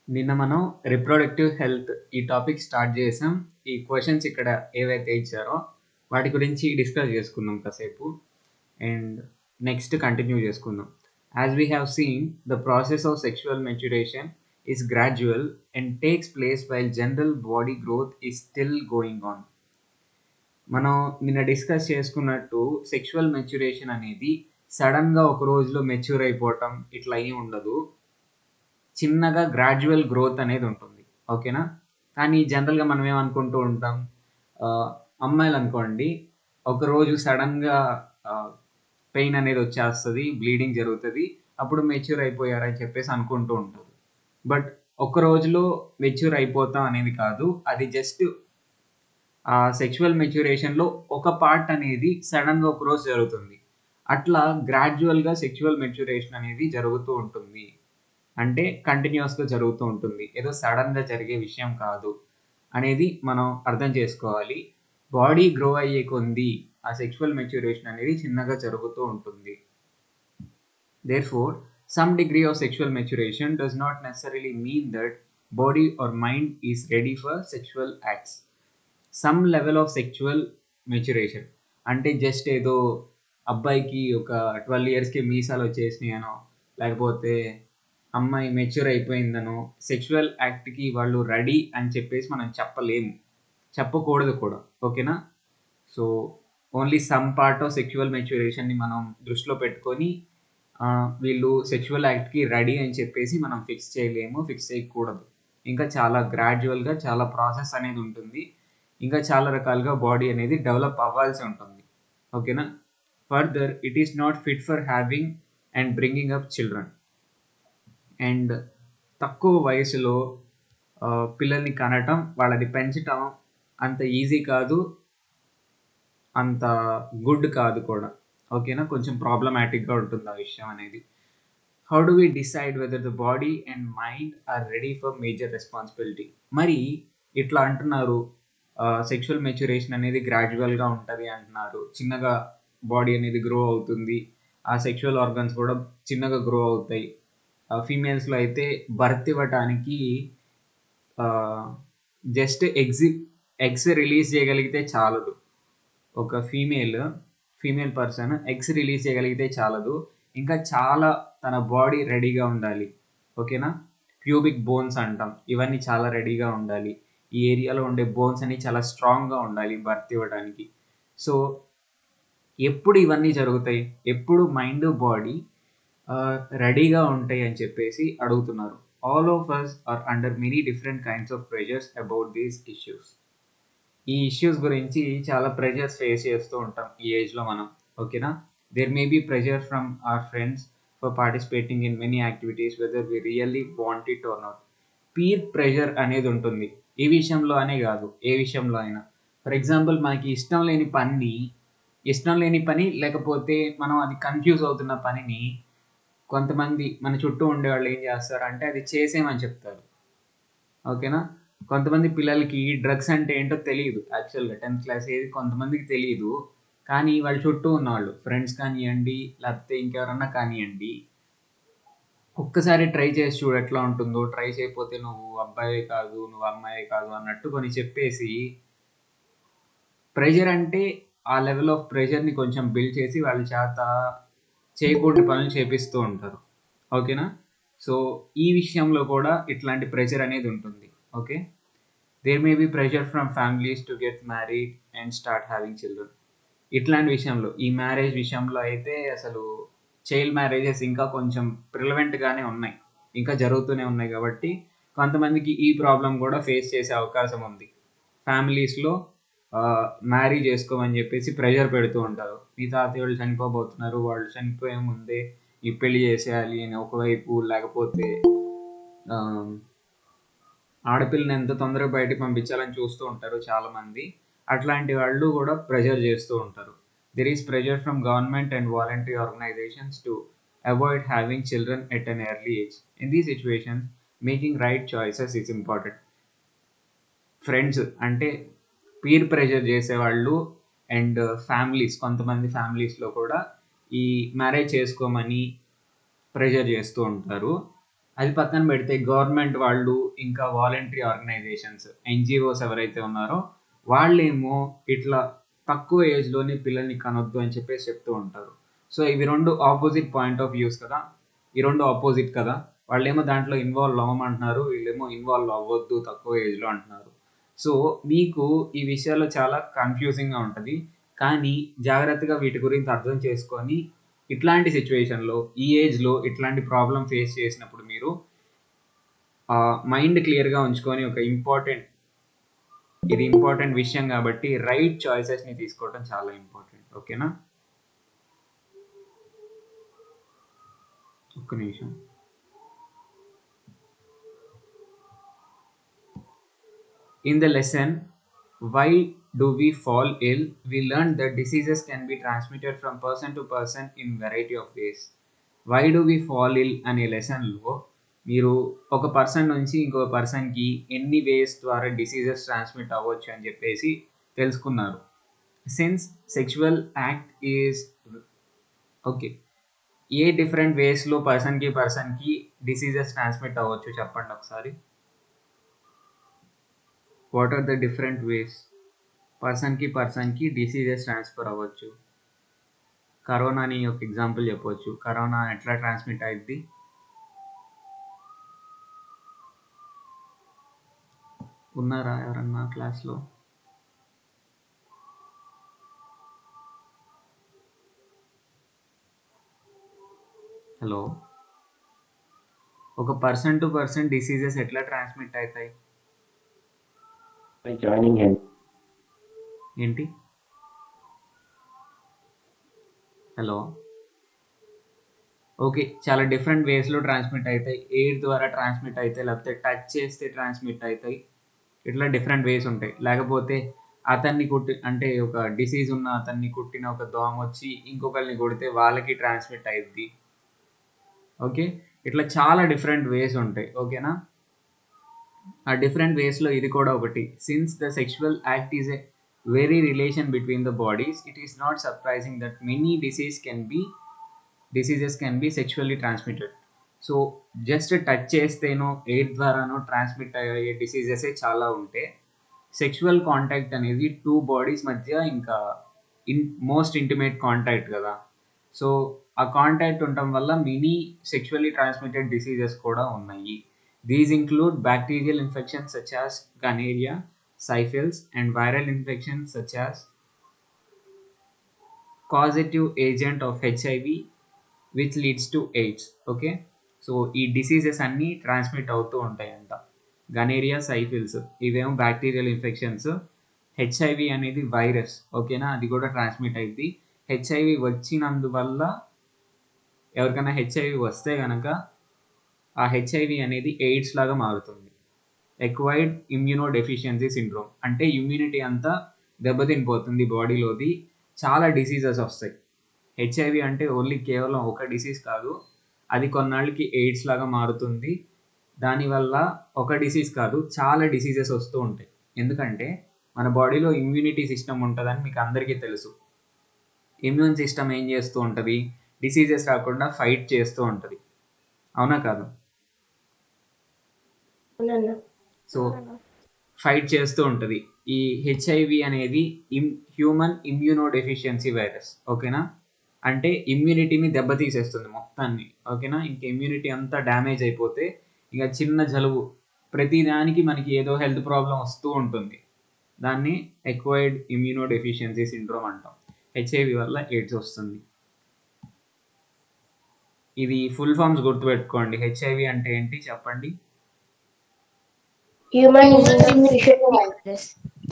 నిన్న మనం reproductive health ఈ టాపిక్ స్టార్ట్ చేసాం. ఈ క్వశ్చన్స్ ఇక్కడ ఏవైతే ఇచ్చారో వాటి గురించి డిస్కస్ చేసుకుందాం కాసేపు. అండ్ నెక్స్ట్ కంటిన్యూ చేసుకుందాం. As we have seen the process of sexual maturation is gradual and takes place while general body growth is still going on. మనం నిన్న డిస్కస్ చేసుకున్నట్టు సెక్షువల్ మెచ్యురేషన్ అనేది సడన్గా ఒక రోజులో మెచ్యూర్ అయిపోవటం ఇట్లా ఏమి ఉండదు. చిన్నగా గ్రాడ్యువల్ గ్రోత్ అనేది ఉంటుంది. ఓకేనా? కానీ జనరల్‌గా మనం ఏమనుకుంటూ ఉంటాం, అమ్మాయిలు అనుకోండి, ఒకరోజు సడన్‌గా పెయిన్ అనేది వచ్చేస్తది, బ్లీడింగ్ జరుగుతది. అప్పుడు మెచ్యూర్ అయిపోయారని చెప్పేసి అనుకుంటూ ఉంటారు. బట్ ఒక్క రోజులో మెచ్యూర్ అయిపోతాం అనేది కాదు. అది జస్ట్ సెక్షువల్ మెచ్యురేషన్‌లో ఒక పార్ట్ అనేది సడన్‌గా ఒకరోజు జరుగుతుంది. అట్లా గ్రాడ్యువల్‌గా సెక్షువల్ మెచ్యురేషన్ అనేది జరుగుతూ ఉంటుంది. అంటే కంటిన్యూయస్‌గా జరుగుతూ ఉంటుంది. ఏదో సడన్‌గా జరిగే విషయం కాదు అనేది మనం అర్థం చేసుకోవాలి. బాడీ గ్రో అయ్యే కొంది ఆ సెక్షువల్ మెచ్యురేషన్ అనేది చిన్నగా జరుగుతూ ఉంటుంది. Therefore, some degree of sexual maturation does not necessarily mean that body or mind is ready for sexual acts. Some level of sexual maturation అంటే జస్ట్ ఏదో అబ్బాయికి ఒక 12 ఇయర్స్‌కి మీసాలు వచ్చేసినాయనో, లేకపోతే అమ్మాయి మెచ్యూర్ అయిపోయిందనో, సెక్షువల్ యాక్ట్‌కి వాళ్ళు రెడీ అని చెప్పేసి మనం చెప్పలేము. చెప్పకూడదు కూడా. ఓకేనా? So, only some part of sexual మెచ్యురేషన్‌ని మనం దృష్టిలో పెట్టుకొని వీళ్ళు సెక్షువల్ యాక్ట్‌కి రెడీ అని చెప్పేసి మనం ఫిక్స్ చేయలేము. ఫిక్స్ చేయకూడదు. ఇంకా చాలా గ్రాడ్యువల్‌గా చాలా ప్రాసెస్ అనేది ఉంటుంది. ఇంకా చాలా రకాలుగా బాడీ అనేది డెవలప్ అవ్వాల్సి ఉంటుంది. ఓకేనా? Further it is not fit for having and bringing up children. And తక్కువ వయసులో పిల్లల్ని కనటం, వాళ్ళని పెంచటం అంత ఈజీ కాదు, అంత గుడ్ కాదు కూడా. ఓకేనా? కొంచెం ప్రాబ్లమాటిక్‌గా ఉంటుంది ఆ విషయం అనేది. How do we decide whether the body and mind are ready for major responsibility? మరి ఇట్లా అంటున్నారు, సెక్షువల్ మెచ్యురేషన్ అనేది గ్రాడ్యువల్‌గా ఉంటది అంటున్నారు. చిన్నగా బాడీ అనేది గ్రో అవుతుంది. ఆ సెక్షువల్ ఆర్గన్స్ కూడా చిన్నగా గ్రో అవుతాయి. ఫీమేల్స్‌లో అయితే బర్త్ ఇవ్వటానికి జస్ట్ ఎగ్స్ రిలీజ్ చేయగలిగితే చాలదు. ఒక ఫీమేల్ పర్సన్ ఎగ్స్ రిలీజ్ చేయగలిగితే చాలదు. ఇంకా చాలా తన బాడీ రెడీగా ఉండాలి. ఓకేనా? ప్యూబిక్ బోన్స్ అంటాం. ఇవన్నీ చాలా రెడీగా ఉండాలి. ఈ ఏరియాలో ఉండే బోన్స్ అన్ని చాలా స్ట్రాంగ్‌గా ఉండాలి బర్త్ ఇవ్వడానికి. సో, ఎప్పుడు ఇవన్నీ జరుగుతాయి? ఎప్పుడు మైండ్, బాడీ రెడీగా ఉంటాయి అని చెప్పేసి అడుగుతున్నారు. All of us are under many different kinds of pressures about these issues. ఈ ఇష్యూస్ గురించి చాలా ప్రెషర్స్ ఫేస్ చేస్తూ ఉంటాం ఈ ఏజ్‌లో మనం. ఓకేనా? There may be pressure from our friends for participating in many activities whether we really want it or not. Peer pressure అనేది ఉంటుంది. ఈ విషయంలో అనే కాదు, ఏ విషయంలో అయినా. ఫర్ ఎగ్జాంపుల్, మనకి ఇష్టం లేని పని లేకపోతే మనం అది కన్‌ఫ్యూజ్ అవుతున్న పనిని కొంతమంది మన చుట్టూ ఉండేవాళ్ళు ఏం చేస్తారంటే అది చేసేయమని చెప్తారు. ఓకేనా? కొంతమంది పిల్లలకి డ్రగ్స్ అంటే ఏంటో తెలీదు. యాక్చువల్‌గా 10థ్ క్లాస్ ఏజ్ కొంతమందికి తెలీదు. కానీ వాళ్ళ చుట్టూ ఉన్నవాళ్ళు ఫ్రెండ్స్ కానియ్యండి, లేకపోతే ఇంకెవరన్నా కానియ్యండి, ఒక్కసారి ట్రై చేసి చూడు ఎట్లా ఉంటుందో, ట్రై చేయకపోతే నువ్వు అబ్బాయే కాదు, నువ్వు అమ్మాయే కాదు అన్నట్టు కొన్ని చెప్పేసి, ప్రెషర్ అంటే ఆ లెవెల్ ఆఫ్ ప్రెషర్‌ని కొంచెం బిల్డ్ చేసి వాళ్ళ చేత చేయకూడని పనులు చేపిస్తూ ఉంటారు. ఓకేనా? సో, ఈ విషయంలో కూడా ఇట్లాంటి ప్రెషర్ అనేది ఉంటుంది. Okay? There may be pressure from families to get married and start having children. ఇట్లాంటి విషయంలో, ఈ మ్యారేజ్ విషయంలో అయితే అసలు చైల్డ్ మ్యారేజెస్ ఇంకా కొంచెం ప్రిలవెంట్‌గానే ఉన్నాయి. ఇంకా జరుగుతూనే ఉన్నాయి కాబట్టి కొంతమందికి ఈ ప్రాబ్లమ్ కూడా ఫేస్ చేసే అవకాశం ఉంది. ఫ్యామిలీస్‌లో మ్యారీ చేసుకోమని చెప్పేసి ప్రెషర్ పెడుతూ ఉంటారు. మీ తాతయ్య వాళ్ళు చనిపోబోతున్నారు, వాళ్ళు చనిపోయే ముందే ఈ పెళ్లి చేసేయాలి అని ఒకవైపు, లేకపోతే ఆడపిల్లని ఎంత తొందరగా బయటకి పంపించాలని చూస్తూ ఉంటారు చాలామంది. అట్లాంటి వాళ్ళు కూడా ప్రెషర్ చేస్తూ ఉంటారు. There is pressure from government and voluntary organizations to avoid having children at an early age. In these situations making right choices is important. Friends అంటే పీర్ ప్రెషర్ చేసేవాళ్ళు అండ్ కొంతమంది ఫ్యామిలీస్‌లో కూడా ఈ మ్యారేజ్ చేసుకోమని ప్రెషర్ చేస్తూ ఉంటారు. అది పక్కన పెడితే గవర్నమెంట్ వాళ్ళు ఇంకా వాలంటరీ ఆర్గనైజేషన్స్ ఎన్జిఓస్ ఎవరైతే ఉన్నారో వాళ్ళేమో ఇట్లా తక్కువ ఏజ్లోనే పిల్లల్ని కనొద్దు అని చెప్పేసి చెప్తూ ఉంటారు. సో ఇవి రెండు ఆపోజిట్ పాయింట్ ఆఫ్ వ్యూస్ కదా, ఈ రెండు ఆపోజిట్ కదా. వాళ్ళేమో దాంట్లో ఇన్వాల్వ్ అవ్వమంటున్నారు, వీళ్ళేమో ఇన్వాల్వ్ అవ్వద్దు తక్కువ ఏజ్లో అంటున్నారు. సో మీకు ఈ విషయాల్లో చాలా కన్ఫ్యూజింగ్గా ఉంటుంది. కానీ జాగ్రత్తగా వీటి గురించి అర్థం చేసుకొని ఇట్లాంటి సిచ్యువేషన్లో ఈ ఏజ్లో ఇట్లాంటి ప్రాబ్లం ఫేస్ చేసినప్పుడు మీరు మైండ్ క్లియర్గా ఉంచుకొని ఒక ఇది ఇంపార్టెంట్ విషయం కాబట్టి రైట్ చాయిసెస్ని తీసుకోవడం చాలా ఇంపార్టెంట్. ఓకేనా, ఒక్క నిమిషం. In the lesson, Why Do We Fall Ill? We learned that diseases can be transmitted from person to person in variety of ways. Why do we fall ill అనే లెసన్లో మీరు ఒక పర్సన్ నుంచి ఇంకొక పర్సన్కి ఎన్ని వేస్ ద్వారా డిసీజెస్ ట్రాన్స్మిట్ అవ్వచ్చు అని చెప్పేసి తెలుసుకున్నారు. Since sexual act is okay, a different వేస్లో పర్సన్కి డిసీజెస్ ట్రాన్స్మిట్ అవ్వచ్చు చెప్పండి ఒకసారి. What are the different ways పర్సన్కి డిసీజెస్ ట్రాన్స్ఫర్ అవ్వచ్చు? కరోనాని ఒక ఎగ్జాంపుల్ చెప్పవచ్చు. కరోనా ఎట్లా ట్రాన్స్మిట్ అయింది? ఉన్నారా ఎవరన్నా క్లాస్లో? హలో, ఒక పర్సన్ టు పర్సన్ డిసీజెస్ ఎట్లా ట్రాన్స్మిట్ అవుతాయి? Joining hand. ఏంటి? హలో, ఓకే, చాలా డిఫరెంట్ వేస్లో ట్రాన్స్మిట్ అవుతాయి. ఎయిర్ ద్వారా ట్రాన్స్మిట్ అవుతాయి, లేకపోతే టచ్ చేస్తే ట్రాన్స్మిట్ అవుతాయి. ఇట్లా డిఫరెంట్ వేస్ ఉంటాయి. లేకపోతే అతన్ని అంటే ఒక డిసీజ్ ఉన్న అతన్ని కుట్టిన ఒక దోమ వచ్చి ఇంకొకరిని కొడితే వాళ్ళకి ట్రాన్స్మిట్ అయ్యిద్ది. ఓకే, ఇట్లా చాలా డిఫరెంట్ వేస్ ఉంటాయి. ఓకేనా, ఆ డిఫరెంట్ వేస్లో ఇది కూడా ఒకటి. Since the sexual act is a very relation between the bodies, it is not surprising that many diseases can be sexually transmitted. So just touch చేస్తేనో ఎయిర్ ద్వారానో ట్రాన్స్మిట్ అయ్యే డిసీజెసే చాలా ఉంటే సెక్షువల్ కాంటాక్ట్ అనేది టూ బాడీస్ మధ్య ఇంకా most intimate contact కదా. సో ఆ కాంటాక్ట్ ఉండటం వల్ల మెనీ సెక్షువల్లీ ట్రాన్స్మిటెడ్ డిసీజెస్ కూడా ఉన్నాయి. These include bacterial infections such as gonorrhea, syphilis, and viral infections such as causative agent of HIV, which leads to AIDS. Okay, so ఈ diseases అన్నీ transmit అవుతూ ఉంటాయంట. Gonorrhoea, సైఫిల్స్ ఇవేమో bacterial infections. HIV అనేది virus. ఓకేనా, అది కూడా ట్రాన్స్మిట్ అయింది. హెచ్ఐవి వచ్చినందువల్ల ఎవరికైనా హెచ్ఐవి వస్తే కనుక ఆ హెచ్ఐవి అనేది ఎయిడ్స్ లాగా మారుతుంది. ఎక్వైర్డ్ ఇమ్యూనో డెఫిషియన్సీ సిండ్రోమ్ అంటే ఇమ్యూనిటీ అంతా దెబ్బతినిపోతుంది బాడీలోది, చాలా డిసీజెస్ వస్తాయి. హెచ్ఐవి అంటే ఓన్లీ కేవలం ఒక డిసీజ్ కాదు, అది కొన్నాళ్ళకి ఎయిడ్స్ లాగా మారుతుంది. దానివల్ల ఒక డిసీజ్ కాదు, చాలా డిసీజెస్ వస్తూ ఉంటాయి. ఎందుకంటే మన బాడీలో ఇమ్యూనిటీ సిస్టమ్ ఉంటుందని మీకు అందరికీ తెలుసు. ఇమ్యూన్ సిస్టమ్ ఏం చేస్తూ ఉంటుంది? డిసీజెస్ రాకుండా ఫైట్ చేస్తూ ఉంటుంది. అవునా కాదు? సో ఫైట్ చేస్తూ ఉంటుంది. ఈ హెచ్ఐవి అనేది హ్యూమన్ ఇమ్యూనో డెఫిషియన్సీ వైరస్. ఓకేనా, అంటే ఇమ్యూనిటీని దెబ్బతీసేస్తుంది మొత్తాన్ని. ఓకేనా, ఇంక ఇమ్యూనిటీ అంతా డ్యామేజ్ అయిపోతే ఇక చిన్న జలుబు ప్రతిదానికి మనకి ఏదో హెల్త్ ప్రాబ్లం వస్తూ ఉంటుంది. దాన్ని ఎక్వైర్డ్ ఇమ్యూనో డెఫిషియన్సీ సిండ్రోమ్ అంటాం. హెచ్ఐవి వల్ల ఎయిడ్స్ వస్తుంది. ఇది ఫుల్ ఫామ్స్ గుర్తుపెట్టుకోండి. హెచ్ఐవి అంటే ఏంటి చెప్పండి?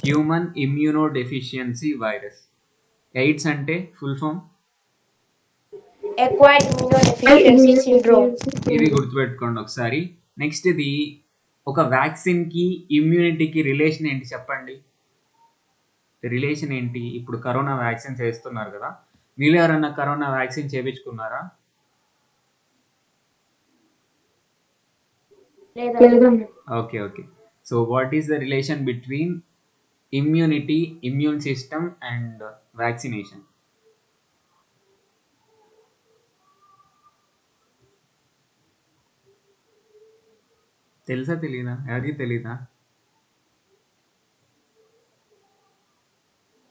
Human immunodeficiency virus. AIDS అంటే full form Acquired immunodeficiency syndrome. ఇది గుర్తుపెట్టుకోండి ఒకసారి. నెక్స్ట్ ఇది ఒక వ్యాక్సిన్కి ఇమ్యూనిటీకి రిలేషన్ ఏంటి చెప్పండి? రిలేషన్ ఏంటి? ఇప్పుడు కరోనా వ్యాక్సిన్ చేస్తున్నారు కదా, మీరు ఎవరన్నా కరోనా వ్యాక్సిన్ చేయించుకున్నారా? Okay okay, so what is the relation between immunity, immune system and vaccination? తెలుసా తెలీదా? ఎవరికి తెలీదా?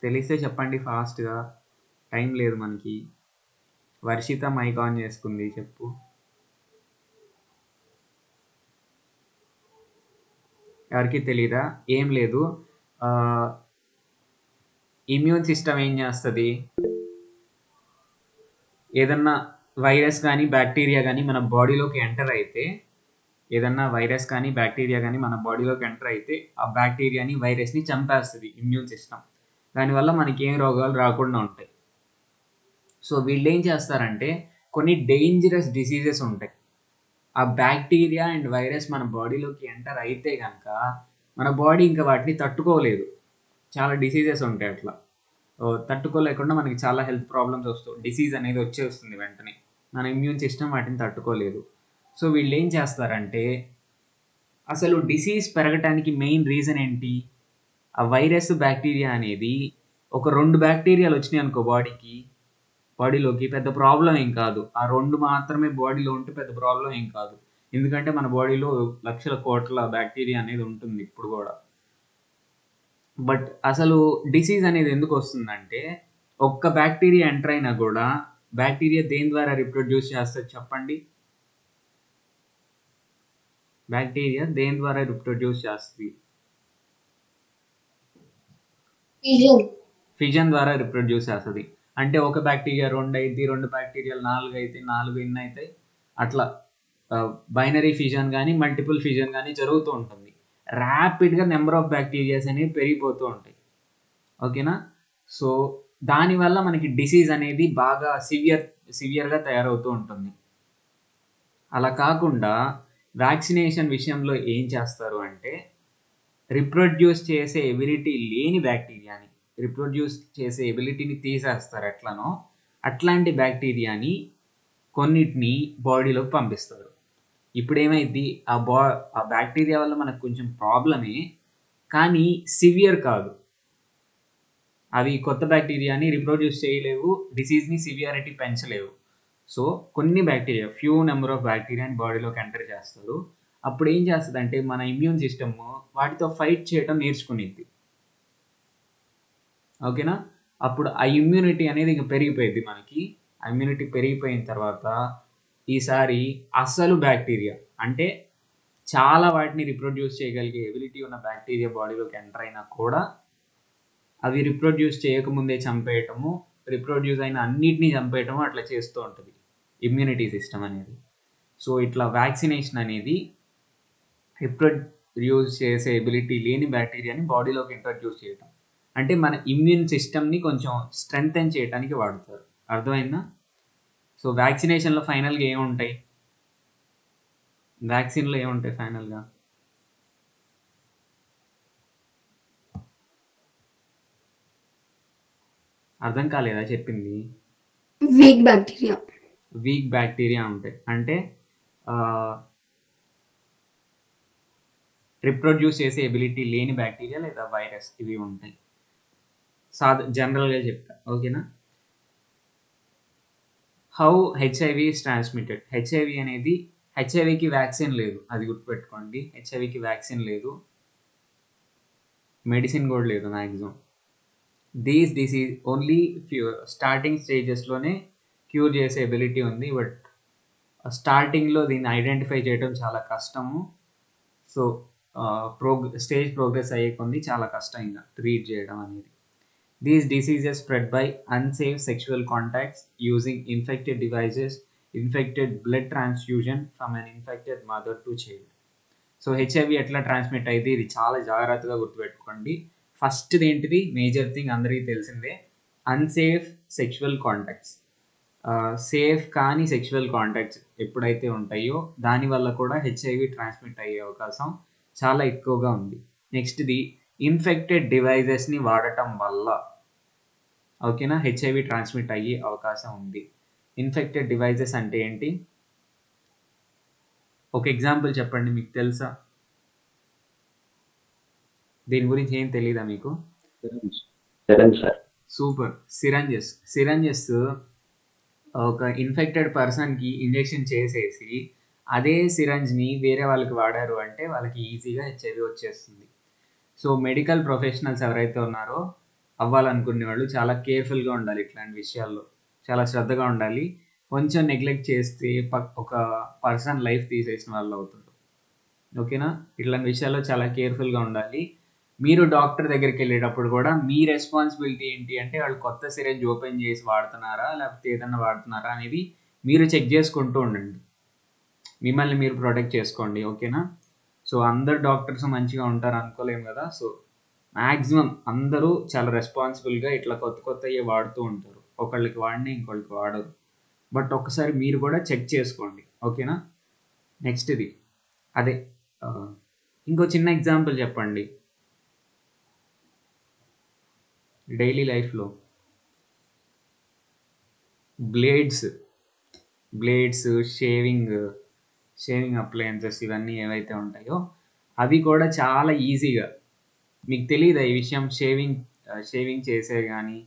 తెలిస్తే చెప్పండి ఫాస్ట్‌గా. టైం లేదు మనకి. వర్షిత మైక్ ఆన్ చేసుకుంది. చెప్పు. ఎవరికీ తెలీదా? ఏం లేదు. ఇమ్యూన్ సిస్టమ్ ఏం చేస్తది? ఏదన్నా వైరస్ గానీ, బ్యాక్టీరియా గానీ మన బాడీలోకి ఎంటర్ అయితే ఏదన్నా వైరస్ కానీ, బ్యాక్టీరియా గానీ మన బాడీలోకి ఎంటర్ అయితే ఆ బ్యాక్టీరియాని, వైరస్‌ని చంపేస్తది ఇమ్యూన్ సిస్టమ్. దానివల్ల మనకేం రోగాలు రాకుండా ఉంటాయి. సో, వీళ్ళేం చేస్తారంటే కొన్ని డేంజరస్ డిసీజెస్ ఉంటాయి. ఆ బ్యాక్టీరియా అండ్ వైరస్ మన బాడీలోకి ఎంటర్ అయితే గనక మన బాడీ ఇంకా వాటిని తట్టుకోలేదు. చాలా డిసీజెస్ ఉంటాయి అట్లా. తట్టుకోలేకుండా మనకి చాలా హెల్త్ ప్రాబ్లమ్స్ డిసీజ్ అనేది వచ్చేస్తుంది వెంటనే. మన ఇమ్యూన్ సిస్టమ్ వాటిని తట్టుకోలేదు. సో, వీళ్ళేం చేస్తారంటే అసలు డిసీజ్ పెరగటానికి మెయిన్ రీజన్ ఏంటి? ఆ వైరస్, బ్యాక్టీరియా అనేది ఒక 2 బ్యాక్టీరియాలు వచ్చినాయనుకో బాడీలోకి పెద్ద ప్రాబ్లమ్ ఏం కాదు. ఆ 2 మాత్రమే బాడీలో ఉంటే పెద్ద ప్రాబ్లమ్ ఏం కాదు. ఎందుకంటే మన బాడీలో లక్షల, కోట్ల బ్యాక్టీరియా అనేది ఉంటుంది ఇప్పుడు గూడా. బట్ అసలు డిసీజ్ అనేది ఎందుకొస్తుందంటే, ఒక్క బ్యాక్టీరియా ఎంటర్ అయినా గూడా బ్యాక్టీరియా దేని ద్వారా రిప్రొడ్యూస్ చేస్తది చెప్పండి? బ్యాక్టీరియా దేని ద్వారా రిప్రొడ్యూస్ చేస్తది? ఫిజన్ ద్వారా రిప్రొడ్యూస్ చేస్తది. అంటే ఒక బ్యాక్టీరియా 2 అయిద్ది, 2 బ్యాక్టీరియాలు 4 అయితాయి, 4 ఎన్ని అయితాయి? అట్లా బైనరీ ఫిజన్ గానీ, మల్టిపుల్ ఫిజన్ గానీ జరుగుతూ ఉంటుంది. ర్యాపిడ్‌గా నంబర్ ఆఫ్ బ్యాక్టీరియాస్ అనేవి పెరిగిపోతూ ఉంటాయి. ఓకేనా? సో, దానివల్ల మనకి డిసీజ్ అనేది బాగా సివియర్‌గా తయారవుతూ ఉంటుంది. అలా కాకుండా వ్యాక్సినేషన్ విషయంలో ఏం చేస్తారు అంటే, రిప్రొడ్యూస్ చేసే ఎబిలిటీ లేని బ్యాక్టీరియాని, రిప్రొడ్యూస్ చేసే ఎబిలిటీని తీసేస్తారు ఎట్లనో, అట్లాంటి బ్యాక్టీరియాని కొన్నిటిని బాడీలోకి పంపిస్తారు. ఇప్పుడేమైద్ది ఆ బ్యాక్టీరియా వల్ల మనకు కొంచెం ప్రాబ్లమే, కానీ సివియర్ కాదు. అవి కొత్త బ్యాక్టీరియాని రిప్రొడ్యూస్ చేయలేవు, డిసీజ్‌ని సివియారిటీ పెంచలేవు. సో, కొన్ని బ్యాక్టీరియా ఫ్యూ నంబర్ ఆఫ్ బ్యాక్టీరియాని బాడీలోకి ఎంటర్ చేస్తారు. అప్పుడేం చేస్తదంటే మన ఇమ్యూన్ సిస్టమ్ వాటితో ఫైట్ చేయడం నేర్చుకునిద్ది. ఓకేనా? అప్పుడు ఆ ఇమ్యూనిటీ అనేది ఇంక పెరిగిపోయిద్ది మనకి. ఆ ఇమ్యూనిటీ పెరిగిపోయిన తర్వాత ఈసారి అసలు బ్యాక్టీరియా అంటే చాలా వాటిని రిప్రొడ్యూస్ చేయగలిగే ఎబిలిటీ ఉన్న బ్యాక్టీరియా బాడీలోకి ఎంటర్ అయినా కూడా అవి రిప్రొడ్యూస్ చేయకముందే చంపేయటము, రిప్రొడ్యూస్ అయిన అన్నిటిని చంపేయటము అట్లా చేస్తూ ఉంటది ఇమ్యూనిటీ సిస్టమ్ అనేది. సో, ఇట్లా వ్యాక్సినేషన్ అనేది రిప్రొడ్యూస్ చేసే ఎబిలిటీ లేని బ్యాక్టీరియాని బాడీలోకి ఇంట్రొడ్యూస్ చేయటం. అంటే మన ఇమ్యూన్ సిస్టమ్‌ని కొంచెం స్ట్రెంథెన్ చేయటానికి వాడతారు. అర్థమైందా? సో, వ్యాక్సినేషన్‌లో ఫైనల్‌గా ఏముంటాయి? వ్యాక్సిన్‌లో ఏముంటాయి ఫైనల్‌గా? అర్థం కాలేదా చెప్పింది? Week bacteria. వీక్ బ్యాక్టీరియా ఉంటాయి. అంటే రిప్రొడ్యూస్ చేసే ఎబిలిటీ లేని బ్యాక్టీరియా లేదా వైరస్ ఇవి ఉంటాయి. జనరల్‌గా చెప్తా. ఓకేనా? How HIV is transmitted. హెచ్ఐవికి వ్యాక్సిన్ లేదు. అది గుర్తుపెట్టుకోండి. హెచ్ఐవికి వ్యాక్సిన్ లేదు. మెడిసిన్ కూడా లేదు maximum. These disease only starting స్టేజెస్‌లోనే క్యూర్ చేసే ఎబిలిటీ ఉంది. బట్ స్టార్టింగ్‌లో దీన్ని ఐడెంటిఫై చేయడం చాలా కష్టము. సో, స్టేజ్ ప్రోగ్రెస్ అయ్యే కొద్దీ చాలా కష్టం ఇంక ట్రీట్ చేయడం అనేది. These diseases spread by unsafe sexual contacts using infected devices, infected blood transfusion from an infected mother to child. So, HIV ఎట్లా ట్రాన్స్మిట్ అయ్యిద్ది? ఇది చాలా జాగ్రత్తగా గుర్తుపెట్టుకోండి. ఫస్ట్‌ది ఏంటిది? మేజర్ థింగ్ అందరికీ తెలిసిందే. Unsafe sexual contacts. సేఫ్ కాని సెక్షువల్ కాంటాక్ట్స్ ఎప్పుడైతే ఉంటాయో దానివల్ల కూడా హెచ్ఐవి ట్రాన్స్మిట్ అయ్యే అవకాశం చాలా ఎక్కువగా ఉంది. నెక్స్ట్‌ది ఇన్ఫెక్టెడ్ డివైజెస్‌ని వాడటం వల్ల ఓకేనా? హెచ్ఐవి ట్రాన్స్మిట్ అయ్యే అవకాశం ఉంది. ఇన్ఫెక్టెడ్ డివైజెస్ అంటే ఏంటి? ఒక ఎగ్జాంపుల్ చెప్పండి మీకు తెలుసా? దీని గురించి ఏం తెలీదా మీకు? సూపర్. సిరంజెస్ ఒక ఇన్ఫెక్టెడ్ పర్సన్‌కి ఇంజెక్షన్ చేసేసి అదే సిరంజ్ని వేరే వాళ్ళకి వాడారు అంటే వాళ్ళకి ఈజీగా హెచ్ఐవి వచ్చేస్తుంది. సో మెడికల్ ప్రొఫెషనల్స్ ఎవరైతే ఉన్నారో అవ్వాలనుకునే వాళ్ళు చాలా కేర్ఫుల్గా ఉండాలి. ఇట్లాంటి విషయాల్లో చాలా శ్రద్ధగా ఉండాలి. కొంచెం నెగ్లెక్ట్ చేస్తే ఒక పర్సన్ లైఫ్ తీసేసిన వాళ్ళు అవుతారు. ఓకేనా? ఇట్లాంటి విషయాల్లో చాలా కేర్ఫుల్గా ఉండాలి. మీరు డాక్టర్ దగ్గరికి వెళ్ళేటప్పుడు కూడా మీ రెస్పాన్సిబిలిటీ ఏంటి అంటే వాళ్ళు కొత్త సిరంజ్ ఓపెన్ చేసి వాడుతున్నారా లేకపోతే ఏదన్నా వాడుతున్నారా అనేది మీరు చెక్ చేసుకుంటూ ఉండండి. మిమ్మల్ని మీరు ప్రొటెక్ట్ చేసుకోండి. ఓకేనా? సో అందరు డాక్టర్స్ మంచిగా ఉంటారు అనుకోలేము కదా. సో మ్యాక్సిమం అందరూ చాలా రెస్పాన్సిబుల్గా ఇట్లా కొత్త కొత్తవి వాడుతూ ఉంటారు. ఒకళ్ళకి వాడిని ఇంకొకళ్ళకి వాడరు. బట్ ఒకసారి మీరు కూడా చెక్ చేసుకోండి. ఓకేనా? నెక్స్ట్ ఇది అదే ఇంకో చిన్న ఎగ్జాంపుల్ చెప్పండి. డైలీ లైఫ్లో బ్లేడ్స్ షేవింగ్ అప్లయన్సెస్ ఇవన్నీ ఏవైతే ఉంటాయో అవి కూడా చాలా ఈజీగా మీకు తెలియదా ఈ విషయం? షేవింగ్ చేసే కానీ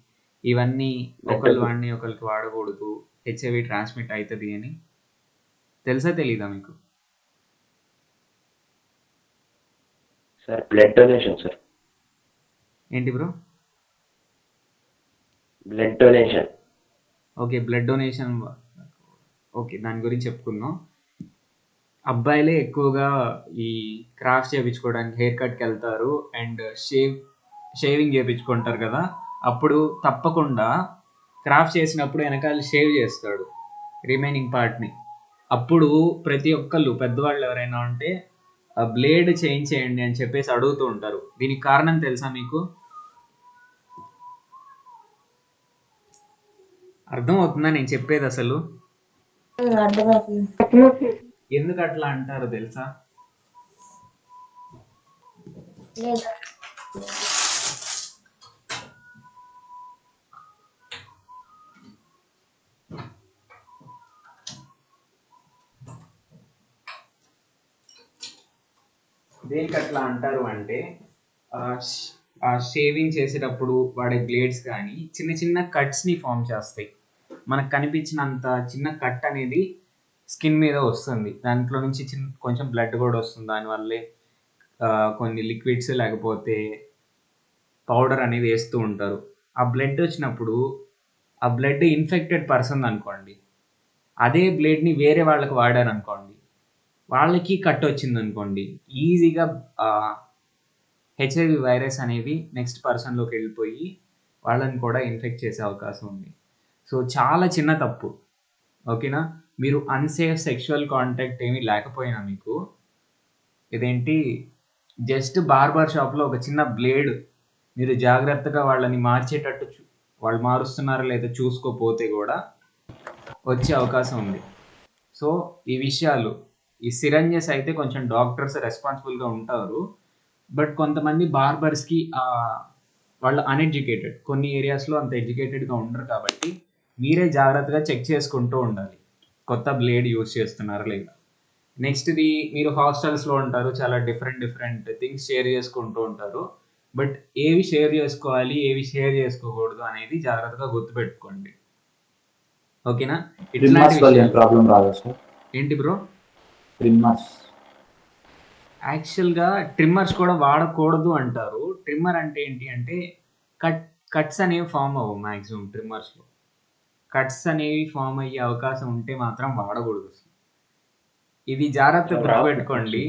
ఇవన్నీ ఒకళ్ళు వాడిని ఒకరికి వాడకూడదు, హెచ్ఐవి ట్రాన్స్మిట్ అవుతుంది అని తెలుసా తెలీదా మీకు? Sir blood donation sir. ఏంటి bro? Blood donation. Okay, blood donation. Okay, దాని గురించి చెప్పుకుందాం. అబ్బాయిలే ఎక్కువగా ఈ క్రాఫ్ట్స్ చేయించుకోవడానికి హెయిర్ కట్కి వెళ్తారు అండ్ షేవింగ్ చేయించుకుంటారు కదా. అప్పుడు తప్పకుండా క్రాఫ్ట్ చేసినప్పుడు వెనకాల షేవ్ చేస్తాడు రిమైనింగ్ పార్ట్ని. అప్పుడు ప్రతి ఒక్కళ్ళు పెద్దవాళ్ళు ఎవరైనా ఉంటే ఆ బ్లేడ్ చేంజ్ చేయండి అని చెప్పేసి అడుగుతూ ఉంటారు. దీనికి కారణం తెలుసా మీకు? అర్థమవుతుందా నేను చెప్పేది అసలు? అర్థమవుతుంది. ఎందుకు అట్లా అంటారో తెలుసా? లేదా దేనికి అట్లా అంటారు అంటే ఆ షేవింగ్ చేసేటప్పుడు వాడే బ్లేడ్స్ కానీ చిన్న చిన్న కట్స్ని ఫామ్ చేస్తాయి. మనకు కనిపించినంత చిన్న కట్ అనేది స్కిన్ మీద వస్తుంది. దాంట్లో నుంచి కొంచెం బ్లడ్ కూడా వస్తుంది. దానివల్లే కొన్ని లిక్విడ్స్ లేకపోతే పౌడర్ అనేది వేస్తూ ఉంటారు. ఆ బ్లడ్ వచ్చినప్పుడు ఆ బ్లడ్ ఇన్ఫెక్టెడ్ పర్సన్ అనుకోండి, అదే బ్లేడ్ని వేరే వాళ్ళకి వాడారు అనుకోండి, వాళ్ళకి కట్ వచ్చింది అనుకోండి, ఈజీగా హెచ్ఐవి వైరస్ అనేది నెక్స్ట్ పర్సన్లోకి వెళ్ళిపోయి వాళ్ళని కూడా ఇన్ఫెక్ట్ చేసే అవకాశం ఉంది. సో చాలా చిన్న తప్పు. ఓకేనా? మీరు అన్సేఫ్ సెక్షువల్ కాంటాక్ట్ ఏమీ లేకపోయినా మీకు ఇదేంటి జస్ట్ బార్బర్ షాప్లో ఒక చిన్న బ్లేడ్ మీరు జాగ్రత్తగా వాళ్ళని మార్చేటట్టు వాళ్ళు మారుస్తున్నారో లేదో చూసుకోపోతే కూడా వచ్చే అవకాశం ఉంది. సో ఈ విషయాలు, ఈ సిరంజెస్ అయితే కొంచెం డాక్టర్స్ రెస్పాన్సిబుల్గా ఉంటారు. బట్ కొంతమంది బార్బర్స్కి వాళ్ళు అన్ఎడ్యుకేటెడ్, కొన్ని ఏరియాస్లో అంత ఎడ్యుకేటెడ్గా ఉండరు. కాబట్టి మీరే జాగ్రత్తగా చెక్ చేసుకుంటూ ఉండాలి కొత్త బ్లేడ్ యూజ్ చేస్తున్నారా లేదా. నెక్స్ట్ది, మీరు హాస్టల్స్లో ఉంటారు, చాలా డిఫరెంట్ థింగ్స్ షేర్ చేసుకుంటూ ఉంటారు. బట్ ఏవి షేర్ చేసుకోవాలి ఏవి షేర్ చేసుకోకూడదు అనేది జాగ్రత్తగా గుర్తుపెట్టుకోండి. ఓకేనా? ఇట్లాంటి ప్రాబ్లం రాదా సార్? ఏంటి బ్రో? ట్రిమ్మర్స్ యాక్చువల్గా ట్రిమ్మర్స్ కూడా వాడకూడదు అంటారు. ట్రిమ్మర్ అంటే ఏంటి అంటే కట్స్ అనేవి ఫామ్ అవ్వవు. మ్యాక్సిమం ట్రిమ్మర్స్లో కట్స్ అనేవి ఫామ్ అయ్యే అవకాశం ఉంటే మాత్రం వాడకూడదు. ఇది జాగ్రత్త గుర్తుపెట్టుకోండి.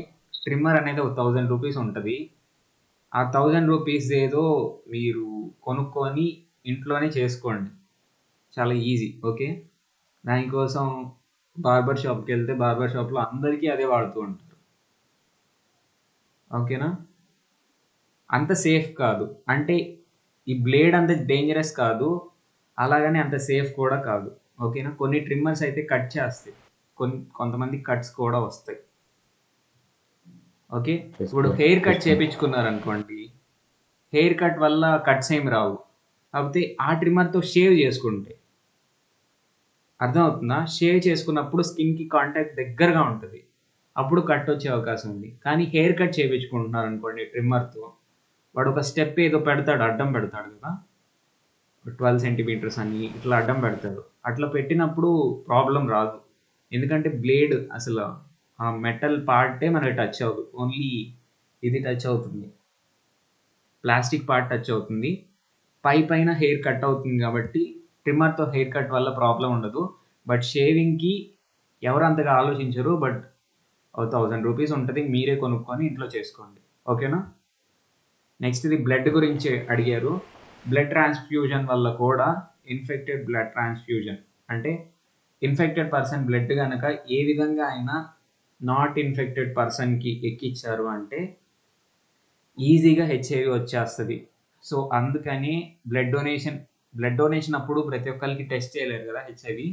ట్రిమ్మర్ అనేది ఒక 1000 రూపీస్ ఉంటుంది. ఆ 1000 రూపీస్ ఏదో మీరు కొనుక్కొని ఇంట్లోనే చేసుకోండి, చాలా ఈజీ. ఓకే? దానికోసం బార్బర్ షాప్కి వెళ్తే బార్బర్ షాప్లో అందరికీ అదే వాడుతూ ఉంటారు. ఓకేనా? అంత సేఫ్ కాదు. అంటే ఈ బ్లేడ్ అంత డేంజరస్ కాదు, అలాగని అంత సేఫ్ కూడా కాదు. ఓకేనా? కొన్ని ట్రిమ్మర్స్ అయితే కట్ చేస్తాయి, కొంతమంది కట్స్ కూడా వస్తాయి. ఓకే? ఇప్పుడు హెయిర్ కట్ చేయించుకున్నారు అనుకోండి, హెయిర్ కట్ వల్ల కట్స్ ఏమి రావు. కాకపోతే ఆ ట్రిమ్మర్తో షేవ్ చేసుకుంటే అర్థమవుతుందా? షేవ్ చేసుకున్నప్పుడు స్కిన్కి కాంటాక్ట్ దగ్గరగా ఉంటుంది, అప్పుడు కట్ వచ్చే అవకాశం ఉంది. కానీ హెయిర్ కట్ చేయించుకుంటున్నారు అనుకోండి ట్రిమ్మర్తో, వాడు ఒక స్టెప్ ఏదో పెడతాడు, అడ్డం పెడతాడు కదా, 12 సెంటీమీటర్స్ అని ఇట్లా అడ్డం పెడతాడు. అట్లా పెట్టినప్పుడు ప్రాబ్లం రాదు, ఎందుకంటే బ్లేడ్ అసలు ఆ మెటల్ పార్టే మనకి టచ్ అవ్వదు, ఓన్లీ ఇది టచ్ అవుతుంది, ప్లాస్టిక్ పార్ట్ టచ్ అవుతుంది. పైన హెయిర్ కట్ అవుతుంది కాబట్టి ట్రిమ్మర్తో హెయిర్ కట్ వల్ల ప్రాబ్లం ఉండదు. బట్ షేవింగ్కి ఎవరు అంతగా ఆలోచించరు. బట్ 1000 రూపీస్ ఉంటుంది, మీరే కొనుక్కొని ఇంట్లో చేసుకోండి. ఓకేనా? నెక్స్ట్ ఇది బ్లడ్ గురించి అడిగారు. బ్లడ్ ట్రాన్స్ఫ్యూజన్ వల్ల కూడా ఇన్ఫెక్టెడ్ బ్లడ్ ట్రాన్స్ఫ్యూజన్ అంటే ఇన్ఫెక్టెడ్ పర్సన్ బ్లడ్ కనుక ఏ విధంగా అయినా నాట్ ఇన్ఫెక్టెడ్ పర్సన్కి ఎక్కిచ్చారు అంటే ఈజీగా హెచ్ఐవి వచ్చేస్తుంది. సో అందుకని బ్లడ్ డొనేషన్ అప్పుడు ప్రతి ఒక్కరికి టెస్ట్ చేయలేరు కదా హెచ్ఐవి.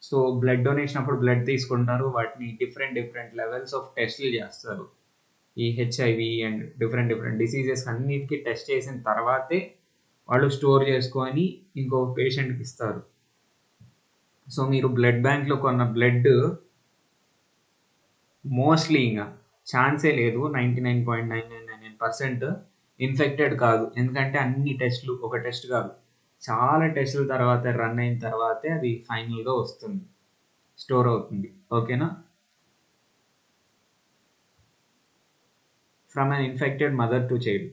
సో బ్లడ్ డొనేషన్ అప్పుడు బ్లడ్ తీసుకుంటారు, వాటిని డిఫరెంట్ లెవెల్స్ ఆఫ్ టెస్ట్లు చేస్తారు. ఈ హెచ్ఐవి అండ్ డిఫరెంట్ డిసీజెస్ అన్నిటికీ టెస్ట్ చేసిన తర్వాతే వాళ్ళు స్టోర్ చేసుకొని ఇంకో పేషెంట్కి ఇస్తారు. సో మీరు బ్లడ్ బ్యాంక్లో కొన్న బ్లడ్ మోస్ట్లీ ఇంకా ఛాన్సే లేదు, 99.999% ఇన్ఫెక్టెడ్ కాదు. ఎందుకంటే అన్ని టెస్టులు, ఒక టెస్ట్ కాదు చాలా టెస్టుల తర్వాత రన్ అయిన తర్వాతే అది ఫైనల్గా వస్తుంది, స్టోర్ అవుతుంది. ఓకేనా? From an infected mother to child,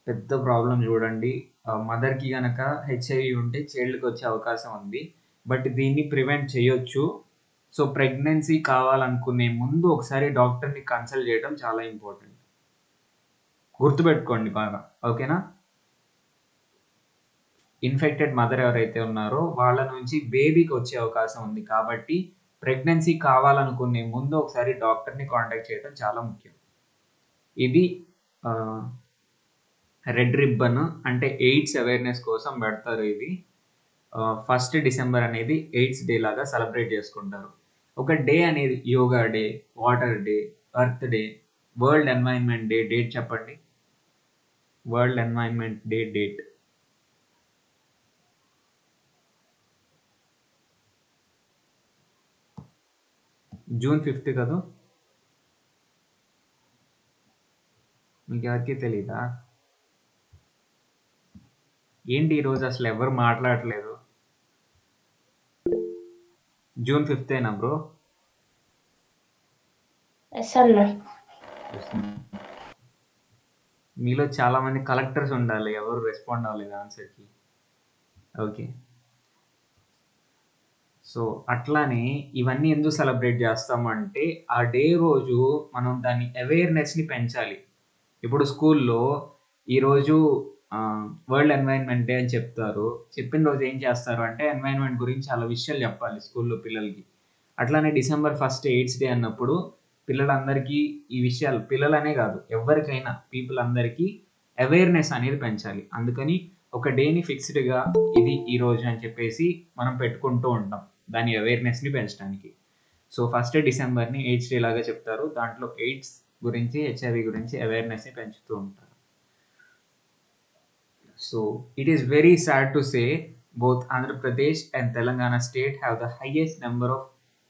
పెద్ద ప్రాబ్లం చూడండి. మదర్కి కనుక హెచ్ఐవి ఉంటే చైల్డ్కి వచ్చే అవకాశం ఉంది. బట్ దీన్ని ప్రివెంట్ చేయొచ్చు. సో ప్రెగ్నెన్సీ కావాలనుకునే ముందు ఒకసారి డాక్టర్ని కన్సల్ట్ చేయడం చాలా ఇంపార్టెంట్, గుర్తుపెట్టుకోండి బాగా. ఓకేనా? ఇన్ఫెక్టెడ్ మదర్ ఎవరైతే ఉన్నారో వాళ్ళ నుంచి బేబీకి వచ్చే అవకాశం ఉంది. కాబట్టి ప్రెగ్నెన్సీ కావాలనుకునే ముందు ఒకసారి డాక్టర్ని కాంటాక్ట్ చేయడం చాలా ముఖ్యం. ఇది రెడ్ రిబ్బన్ అంటే ఎయిడ్స్ అవేర్నెస్ కోసం పెడతారు. ఇది 1 డిసెంబర్ అనేది ఎయిడ్స్ డే లాగా సెలబ్రేట్ చేసుకుంటారు. ఒక డే అనేది yoga day, water day, earth day, world environment day date చెప్పండి. World environment day date June 5th కదా? మీకు ఎవరికి తెలీదా? ఏంటి ఈరోజు అసలు ఎవరు మాట్లాడట్లేదు? June 5th bro? ఎస్ అన్న. మీలో చాలా మంది కలెక్టర్స్ ఉండాలి, ఎవరు రెస్పాండ్ అవ్వలేదు ఆన్సర్కి. ఓకే, సో అట్లానే ఇవన్నీ ఎందుకు సెలబ్రేట్ చేస్తాము అంటే ఆ డే రోజు మనం దాని అవేర్నెస్ని పెంచాలి. ఇప్పుడు స్కూల్లో ఈరోజు వరల్డ్ ఎన్వైరన్మెంట్ డే అని చెప్తారు. చెప్పిన రోజు ఏం చేస్తారు అంటే ఎన్వైరన్మెంట్ గురించి చాలా విషయాలు చెప్పాలి స్కూల్లో పిల్లలకి. అట్లానే December 1 ఎయిడ్స్ డే అన్నప్పుడు పిల్లలందరికీ ఈ విషయాలు, పిల్లలనే కాదు ఎవరికైనా పీపుల్ అందరికీ అవేర్నెస్ అనేది పెంచాలి. అందుకని ఒక డేని ఫిక్స్డ్గా ఇది ఈ రోజు అని చెప్పేసి మనం పెట్టుకుంటూ ఉంటాం దాని అవేర్నెస్ని పెంచడానికి. సో 1 డిసెంబర్ని ఎయిడ్స్ డే లాగా చెప్తారు. దాంట్లో ఎయిడ్స్ గురించి, హెచ్ఐవి గురించి అవేర్నెస్ని పెంచుతూ ఉంటారు. So it is very sad to say both Andhra Pradesh and Telangana state have the highest number of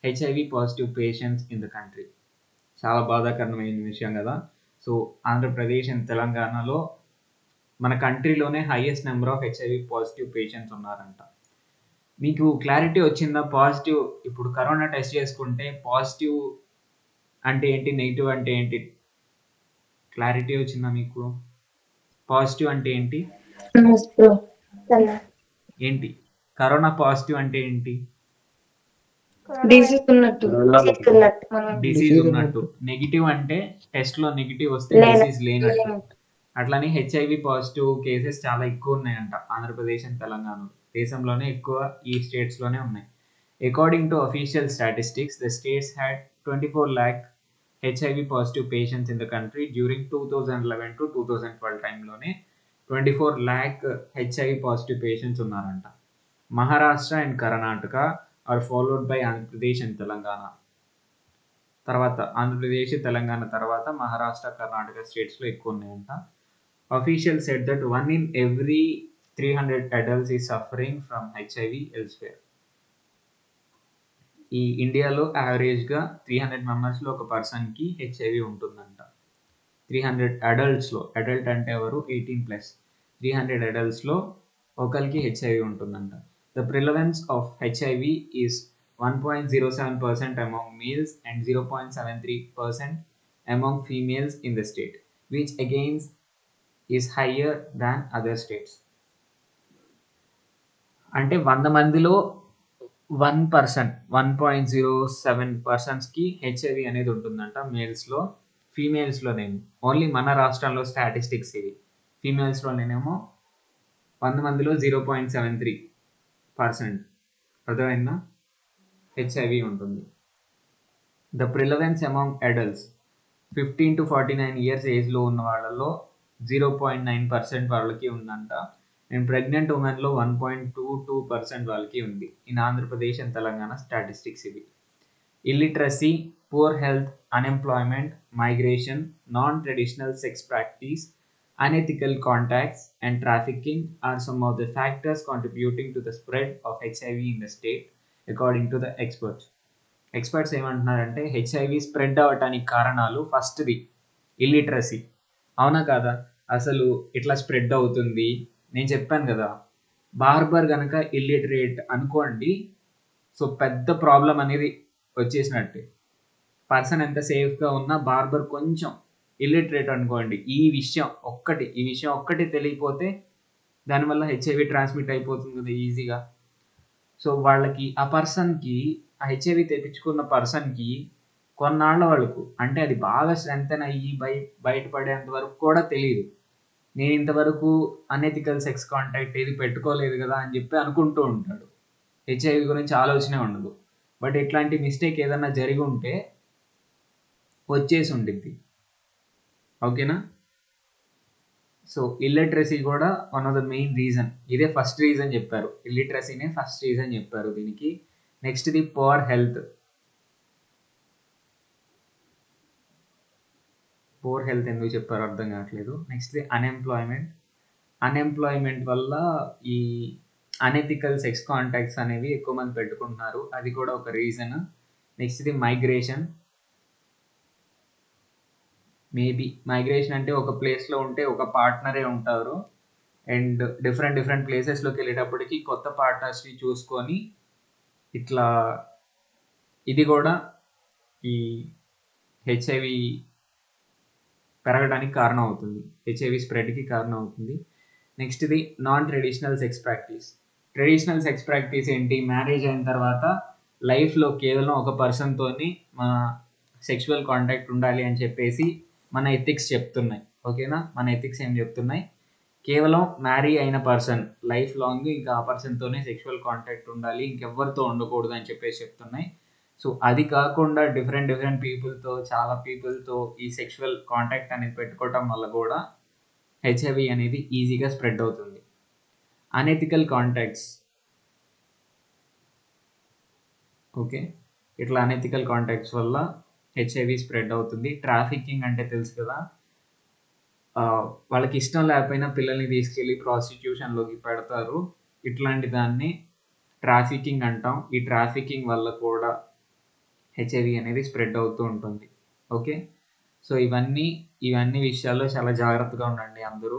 HIV positive patients in the country. చాలా బాధాకరమైన విషయం కదా. సో ఆంధ్రప్రదేశ్ అండ్ తెలంగాణలో మన కంట్రీలోనే highest number of HIV positive patients ఉన్నారంట. మీకు clarity వచ్చిందా? పాజిటివ్, ఇప్పుడు కరోనా టెస్ట్ చేసుకుంటే పాజిటివ్ అంటే ఏంటి, నెగిటివ్ అంటే ఏంటి, క్లారిటీ వచ్చిందా మీకు? పాజిటివ్ అంటే ఏంటి? ఏంటి కరోనా పాజిటివ్ అంటే ఏంటి? డిసీజ్ ఉన్నట్టు. డిసీజ్ ఉన్నట్టు. నెగిటివ్ అంటే టెస్ట్ లో నెగిటివ్ వస్తే డిసీజ్ లేనట్టు. అట్లానే హెచ్ఐవి పాజిటివ్ కేసెస్ చాలా ఎక్కువ ఉన్నాయంట ఆంధ్రప్రదేశ్ అండ్ తెలంగాణ. దేశంలోనే ఎక్కువ ఈ స్టేట్స్ లోనే ఉన్నాయి. According to official statistics, the states had 24 lakh HIV positive patients in the country during 2011 to 2012 టైంలోనే 24 lakh హెచ్ఐవి పాజిటివ్ పేషెంట్స్ ఉన్నారంట. Maharashtra and Karnataka are followed by Andhra Pradesh and Telangana. తర్వాత ఆంధ్రప్రదేశ్, తెలంగాణ తర్వాత మహారాష్ట్ర, కర్ణాటక స్టేట్స్లో ఎక్కువ ఉన్నాయంట. Official said that 1 in every 300 adults is suffering from HIV elsewhere. ఈ ఇండియాలో యావరేజ్గా 300 మెంబర్స్లో ఒక పర్సన్కి హెచ్ఐవి ఉంటుందంట. 300 అడల్ట్స్లో, అడల్ట్ అంటే ఎవరు, 18+, 300 అడల్ట్స్లో ఒకరికి హెచ్ఐవి ఉంటుందంట. The prevalence of HIV is 1.07% among males and 0.73% among females in the state, which again is higher than other states. అంటే 100 మందిలో 1%, 1.07%కి హెచ్ఐవి అనేది ఉంటుందంట మేల్స్లో. ఫీమేల్స్లోనేమో ఓన్లీ మన రాష్ట్రంలో స్టాటిస్టిక్స్ ఇవి. ఫీమేల్స్లోనేమో 100 మందిలో 0.73%. అర్థమైందా? హెచ్ఐవి ఉంటుంది. The prevalence among adults 15 to 49 years ఏజ్లో ఉన్న వాళ్ళలో 0.9% వాళ్ళకి ఉందంట. అండ్ ప్రెగ్నెంట్ ఉమెన్లో 1.22% వాళ్ళకి ఉంది. In Andhra Pradesh and Telangana statistics ఇవి. Illiteracy, poor health, unemployment, migration, non traditional sex practice, unethical contacts and trafficking are some of the factors contributing to the spread of HIV in the state, according to the experts. Experts ఏమంటున్నారంటే HIV spread అవ్వటానికి కారణాలు ఫస్ట్ది illiteracy. అవునా కాదా? అసలు ఇట్లా spread అవుతుంది నేను చెప్పాను కదా. బార్బర్ కనుక ఇల్లిటరేట్ అనుకోండి, సో పెద్ద ప్రాబ్లం అనేది వచ్చేసినట్టే. పర్సన్ ఎంత సేఫ్గా ఉన్నా బార్బర్ కొంచెం ఇల్లిటరేట్ అనుకోండి, ఈ విషయం ఒక్కటి తెలియపోతే దానివల్ల హెచ్ఐవి ట్రాన్స్మిట్ అయిపోతుంది కదా ఈజీగా. సో వాళ్ళకి ఆ పర్సన్కి, ఆ హెచ్ఐవి తెప్పించుకున్న పర్సన్కి కొన్నాళ్ళ వరకు, అంటే అది బాగా స్ట్రెంగ్తన్ అయ్యి బయటపడేంత వరకు కూడా తెలియదు. నేను ఇంతవరకు అనెథికల్ సెక్స్ కాంటాక్ట్ ఏది పెట్టుకోలేదు కదా అని చెప్పి అనుకుంటూ ఉంటాడు. హెచ్ఐవి గురించి ఆలోచనే ఉండదు. బట్ ఇట్లాంటి మిస్టేక్ ఏదన్నా జరిగి ఉంటే వచ్చేసి ఉండిద్ది. ఓకేనా? సో ఇల్లిటరసీ కూడా one of the main reason. ఇదే ఫస్ట్ రీజన్ చెప్పారు, ఇల్లిటరసీనే ఫస్ట్ రీజన్ చెప్పారు దీనికి. నెక్స్ట్ది పూర్ హెల్త్. పూర్ హెల్త్ ఎందుకు చెప్పారు అర్థం కావట్లేదు. నెక్స్ట్ది అన్ఎంప్లాయ్మెంట్ వల్ల ఈ అనెథికల్ సెక్స్ కాంటాక్ట్స్ అనేవి ఎక్కువ మంది పెట్టుకుంటున్నారు, అది కూడా ఒక రీజన్. నెక్స్ట్ది మైగ్రేషన్. మేబీ మైగ్రేషన్ అంటే ఒక ప్లేస్లో ఉంటే ఒక పార్ట్నరే ఉంటారు, అండ్ డిఫరెంట్ ప్లేసెస్లోకి వెళ్ళేటప్పటికి కొత్త పార్ట్నర్స్ని చూసుకొని ఇట్లా ఇది కూడా ఈ హెచ్ఐవి పెరగడానికి కారణం అవుతుంది, హెచ్ఐవి స్ప్రెడ్కి కారణం అవుతుంది. నెక్స్ట్ది non traditional sex practice. Traditional sex practice ఏంటి? మ్యారేజ్ అయిన తర్వాత లైఫ్లో కేవలం ఒక పర్సన్తోని మన సెక్షువల్ కాంటాక్ట్ ఉండాలి అని చెప్పేసి మన ఎథిక్స్ చెప్తున్నాయి. ఓకేనా? మన ఎథిక్స్ ఏం చెప్తున్నాయి? కేవలం మ్యారీ అయిన పర్సన్ లైఫ్ లాంగ్ ఇంకా ఆ పర్సన్తోనే సెక్షువల్ కాంటాక్ట్ ఉండాలి, ఇంకెవ్వరితో ఉండకూడదు అని చెప్పేసి చెప్తున్నాయి. సో అది కాకుండా డిఫరెంట్ పీపుల్తో, చాలా పీపుల్తో ఈ సెక్షువల్ కాంటాక్ట్ అనేది పెట్టుకోవటం వల్ల కూడా హెచ్ఐవి అనేది ఈజీగా స్ప్రెడ్ అవుతుంది. Unethical contacts. ఓకే, ఇట్లా అనెథికల్ కాంటాక్ట్స్ వల్ల హెచ్ఐవి స్ప్రెడ్ అవుతుంది. ట్రాఫికింగ్ అంటే తెలుసు కదా, వాళ్ళకి ఇష్టం లేకపోయినా పిల్లల్ని తీసుకెళ్ళి ప్రాస్టిట్యూషన్లోకి పెడతారు. ఇట్లాంటి దాన్ని ట్రాఫికింగ్ అంటాం. ఈ ట్రాఫికింగ్ వల్ల కూడా హెచ్ఐవి అనేది స్ప్రెడ్ అవుతూ ఉంటుంది. ఓకే, సో ఇవన్నీ విషయాల్లో చాలా జాగ్రత్తగా ఉండండి అందరూ.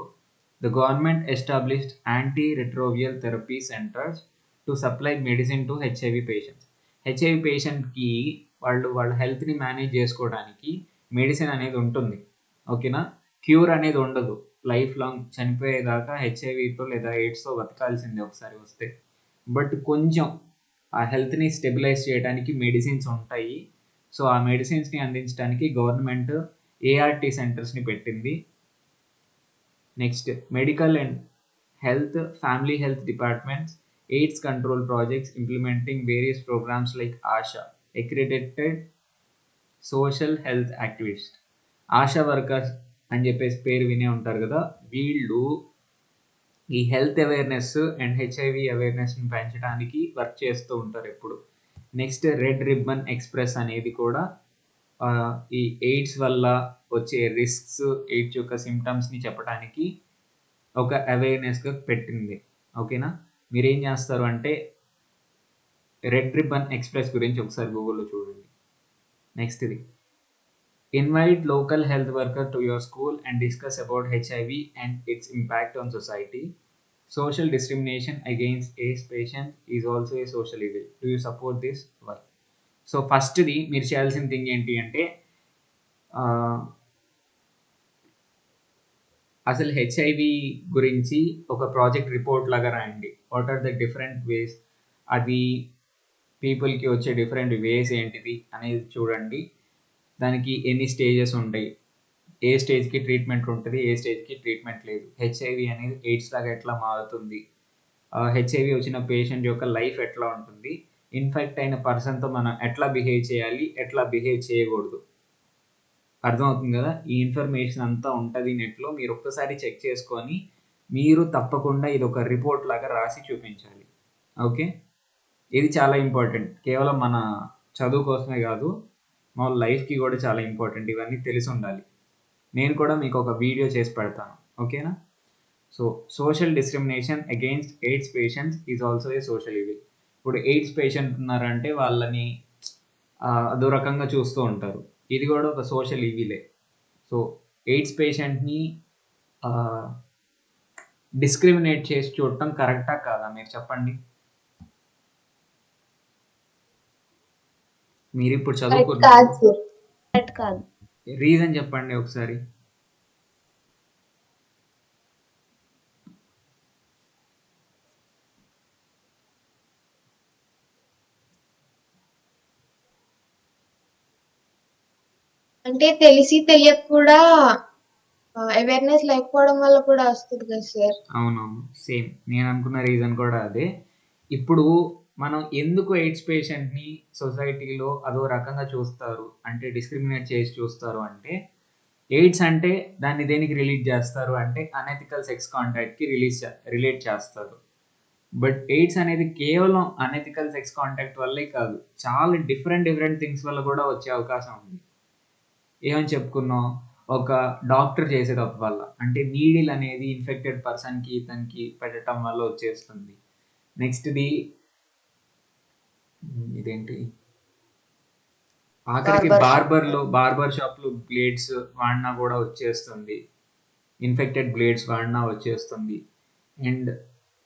The government established anti retroviral therapy centres to supply medicine to HIV patients. HIV పేషెంట్కి వాళ్ళ హెల్త్ని మేనేజ్ చేసుకోవడానికి మెడిసిన్ అనేది ఉంటుంది. ఓకేనా? క్యూర్ అనేది ఉండదు, లైఫ్ లాంగ్ చనిపోయేదాకా హెచ్ఐవితో లేదా ఎయిడ్స్తో బతకాల్సిందే ఒకసారి వస్తే. బట్ కొంచెం ఆ హెల్త్ని స్టెబిలైజ్ చేయడానికి మెడిసిన్స్ ఉంటాయి. సో ఆ మెడిసిన్స్ని అందించడానికి గవర్నమెంట్ ఏఆర్టీ సెంటర్స్ని పెట్టింది. Next medical and health, family health departments, AIDS control projects implementing various programs like ASHA, accredited social health activist. ASHA workers అని చెప్పేసి పేరు వినే ఉంటారు కదా, వీళ్ళు ఈ హెల్త్ అవేర్నెస్ అండ్ హెచ్ఐవి అవేర్నెస్ని పెంచడానికి వర్క్ చేస్తూ ఉంటారు ఎప్పుడు. నెక్స్ట్ రెడ్ రిబ్బన్ ఎక్స్ప్రెస్ అనేది కూడా ఈ ఎయిడ్స్ వల్ల వచ్చే రిస్క్స్, ఎయిడ్స్ యొక్క సిమ్టమ్స్ని చెప్పడానికి ఒక అవేర్నెస్గా పెట్టింది. ఓకేనా? మీరేం చేస్తారు అంటే రెడ్ రిబ్బన్ ఎక్స్ప్రెస్ గురించి ఒకసారి గూగుల్లో చూడండి. నెక్స్ట్ది invite local health worker to your school and discuss about HIV and its impact on society. Social discrimination against age patient is also a social evil. Do you support this? Why? So ఫస్ట్ది మీరు చేయాల్సిన thing ఏంటి అంటే అసలు HIV గురించి ఒక project report లాగా రాయండి. What are the different ways, అది పీపుల్కి వచ్చే డిఫరెంట్ వేస్ ఏంటిది అనేది చూడండి. దానికి ఎన్ని స్టేజెస్ ఉంటాయి, ఏ స్టేజ్కి ట్రీట్మెంట్ ఉంటుంది, ఏ స్టేజ్కి ట్రీట్మెంట్ లేదు, హెచ్ఐవి అనేది ఎయిడ్స్ లాగా ఎట్లా మారుతుంది, హెచ్ఐవి వచ్చిన పేషెంట్ యొక్క లైఫ్ ఎట్లా ఉంటుంది, ఇన్ఫెక్ట్ అయిన పర్సన్తో మనం ఎట్లా బిహేవ్ చేయాలి, ఎట్లా బిహేవ్ చేయకూడదు. అర్థమవుతుంది కదా? ఈ ఇన్ఫర్మేషన్ అంతా ఉంటుంది నెట్లో. మీరు ఒక్కసారి చెక్ చేసుకొని మీరు తప్పకుండా ఇది ఒక రిపోర్ట్ లాగా రాసి చూపించాలి. ఓకే, ఇది చాలా ఇంపార్టెంట్. కేవలం మన చదువు కోసమే కాదు, మా లైఫ్కి కూడా చాలా ఇంపార్టెంట్. ఇవన్నీ తెలిసి ఉండాలి. నేను కూడా మీకు ఒక వీడియో చేసి పెడతాను. ఓకేనా? So social discrimination against AIDS patients is also a social evil. ఇప్పుడు ఎయిడ్స్ పేషెంట్ ఉన్నారంటే వాళ్ళని అదో రకంగా చూస్తూ ఉంటారు. ఇది కూడా ఒక సోషల్ ఈవిలే. సో ఎయిడ్స్ పేషెంట్ని డిస్క్రిమినేట్ చేసి చూడటం కరెక్టా కాదా మీరు చెప్పండి. మీరు ఇప్పుడు కరెక్ట్ కాదు చదువుకున్నారు, సార్, కరెక్ట్ కాదు. రీజన్ చెప్పండి ఒకసారి. అంటే తెలిసి తెలియక కూడా అవేర్నెస్ లేకపోవడం వల్ల కూడా వస్తుంది కదా సార్. అవునవును, సేమ్ నేను అనుకున్న రీజన్ కూడా అదే. ఇప్పుడు మనం ఎందుకు ఎయిడ్స్ పేషెంట్ని సొసైటీలో అదో రకంగా చూస్తారు అంటే, డిస్క్రిమినేట్ చేసి చూస్తారు అంటే, ఎయిడ్స్ అంటే దాన్ని దేనికి రిలీట్ చేస్తారు అంటే అనెథికల్ సెక్స్ కాంటాక్ట్కి రిలేట్ చేస్తారు. బట్ ఎయిడ్స్ అనేది కేవలం అనెథికల్ సెక్స్ కాంటాక్ట్ వల్లే కాదు, చాలా డిఫరెంట్ థింగ్స్ వల్ల కూడా వచ్చే అవకాశం ఉంది. ఏమని చెప్పుకున్నాం, ఒక డాక్టర్ చేసే తప్పు వల్ల, అంటే నీడిల్ అనేది ఇన్ఫెక్టెడ్ పర్సన్కి ఇతనికి పెట్టడం వల్ల వచ్చేస్తుంది. నెక్స్ట్ది ఇదేంటి, ఆఖరికి బార్బర్ షాప్లో బ్లేడ్స్ వాడినా కూడా వచ్చేస్తుంది, ఇన్ఫెక్టెడ్ బ్లేడ్స్ వాడినా వచ్చేస్తుంది. అండ్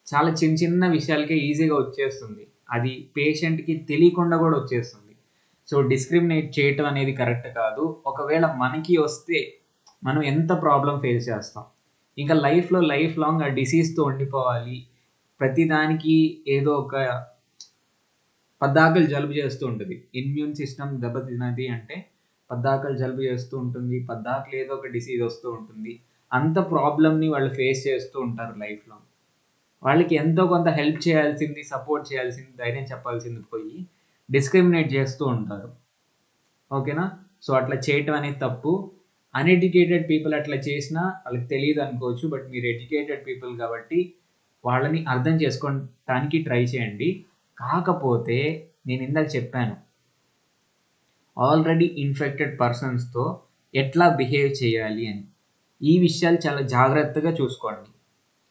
చాలా చిన్న విషయాలకే ఈజీగా వచ్చేస్తుంది, అది పేషెంట్కి తెలియకుండా కూడా వచ్చేస్తుంది. సో డిస్క్రిమినేట్ చేయటం అనేది కరెక్ట్ కాదు. ఒకవేళ మనకి వస్తే మనం ఎంత ప్రాబ్లం ఫేస్ చేస్తాం, ఇంకా లైఫ్ లాంగ్ ఆ డిసీజ్తో ఉండిపోవాలి. ప్రతిదానికి ఏదో ఒక పద్దాకలు జలుబు చేస్తూ ఉంటుంది, ఇమ్యూన్ సిస్టమ్ దెబ్బతిన్నది అంటే పద్దాకలు జలుబు చేస్తూ ఉంటుంది, పద్దాకలు ఏదో ఒక డిసీజ్ వస్తూ ఉంటుంది. అంత ప్రాబ్లమ్ని వాళ్ళు ఫేస్ చేస్తూ ఉంటారు లైఫ్లో. వాళ్ళకి ఎంతో కొంత హెల్ప్ చేయాల్సింది, సపోర్ట్ చేయాల్సింది, ధైర్యం చెప్పాల్సింది పోయి డిస్క్రిమినేట్ చేస్తూ ఉంటారు. ఓకేనా? సో అట్లా చేయటం అనేది తప్పు. అన్ఎడ్యుకేటెడ్ పీపుల్ అట్లా చేసినా వాళ్ళకి తెలియదు అనుకోవచ్చు, బట్ మీరు ఎడ్యుకేటెడ్ పీపుల్ కాబట్టి వాళ్ళని అర్థం చేసుకోవడానికి ట్రై చేయండి. కాకపోతే నేను ఇందాక చెప్పాను, ఆల్రెడీ ఇన్ఫెక్టెడ్ పర్సన్స్తో ఎట్లా బిహేవ్ చేయాలి అని. ఈ విషయాలు చాలా జాగ్రత్తగా చూసుకోండి.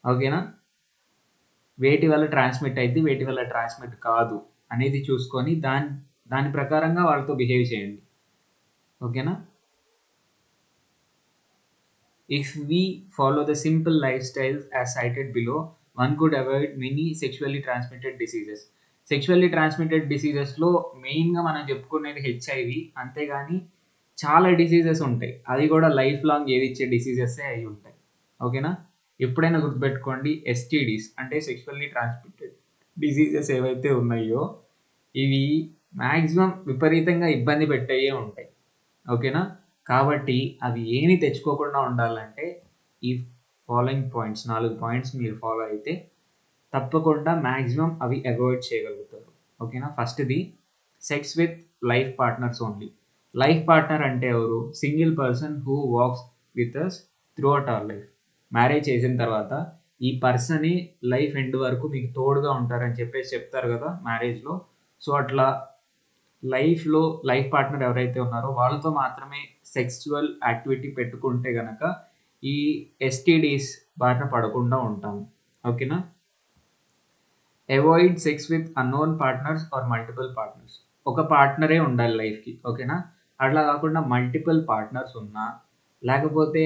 ఓకేనా? వేటి వల్ల ట్రాన్స్మిట్ అయింది, వేటి వల్ల ట్రాన్స్మిట్ కాదు అనేది చూసుకొని దాని ప్రకారంగా వాళ్ళతో బిహేవ్ చేయండి. ఓకేనా? If we follow the simple lifestyles as cited below, one could avoid many sexually transmitted diseases. Sexually transmitted డిసీజెస్లో మెయిన్గా మనం చెప్పుకునేది హెచ్ఐవి, అంతేగాని చాలా డిసీజెస్ ఉంటాయి. అది కూడా లైఫ్ లాంగ్ ఏది ఇచ్చే డిసీజెస్ అయి ఉంటాయి. ఓకేనా? ఎప్పుడైనా గుర్తుపెట్టుకోండి, ఎస్టీడీస్ అంటే సెక్షువల్లీ ట్రాన్స్మిటెడ్ డిసీజెస్ ఏవైతే ఉన్నాయో ఇవి మ్యాక్సిమం విపరీతంగా ఇబ్బంది పెట్టేయే ఉంటాయి. ఓకేనా? కాబట్టి అవి ఏమి తెచ్చుకోకుండా ఉండాలంటే ఈ ఫాలోయింగ్ పాయింట్స్, 4 పాయింట్స్ మీరు ఫాలో అయితే తప్పకుండా మ్యాక్సిమం అవి అవాయిడ్ చేయగలుగుతారు. ఓకేనా? ఫస్ట్ది sex with life partners only. Life partner అంటే ఎవరు? Single person who walks with us throughout our life. Marriage చేసిన తర్వాత ఈ పర్సన్ లైఫ్ ఎండ్ వరకు మీకు తోడుగా ఉంటారని చెప్పేసి చెప్తారు కదా మ్యారేజ్లో. సో అట్లా లైఫ్లో లైఫ్ పార్ట్నర్ ఎవరైతే ఉన్నారో వాళ్ళతో మాత్రమే సెక్సువల్ యాక్టివిటీ పెట్టుకుంటే కనుక ఈ ఎస్టీడీస్ బారిన పడకుండా ఉంటాము. ఓకేనా? Avoid sex with unknown partners or multiple partners. ఒక పార్ట్నరే ఉండాలి లైఫ్కి. ఓకేనా? అట్లా కాకుండా మల్టిపుల్ పార్ట్నర్స్ ఉన్నా, లేకపోతే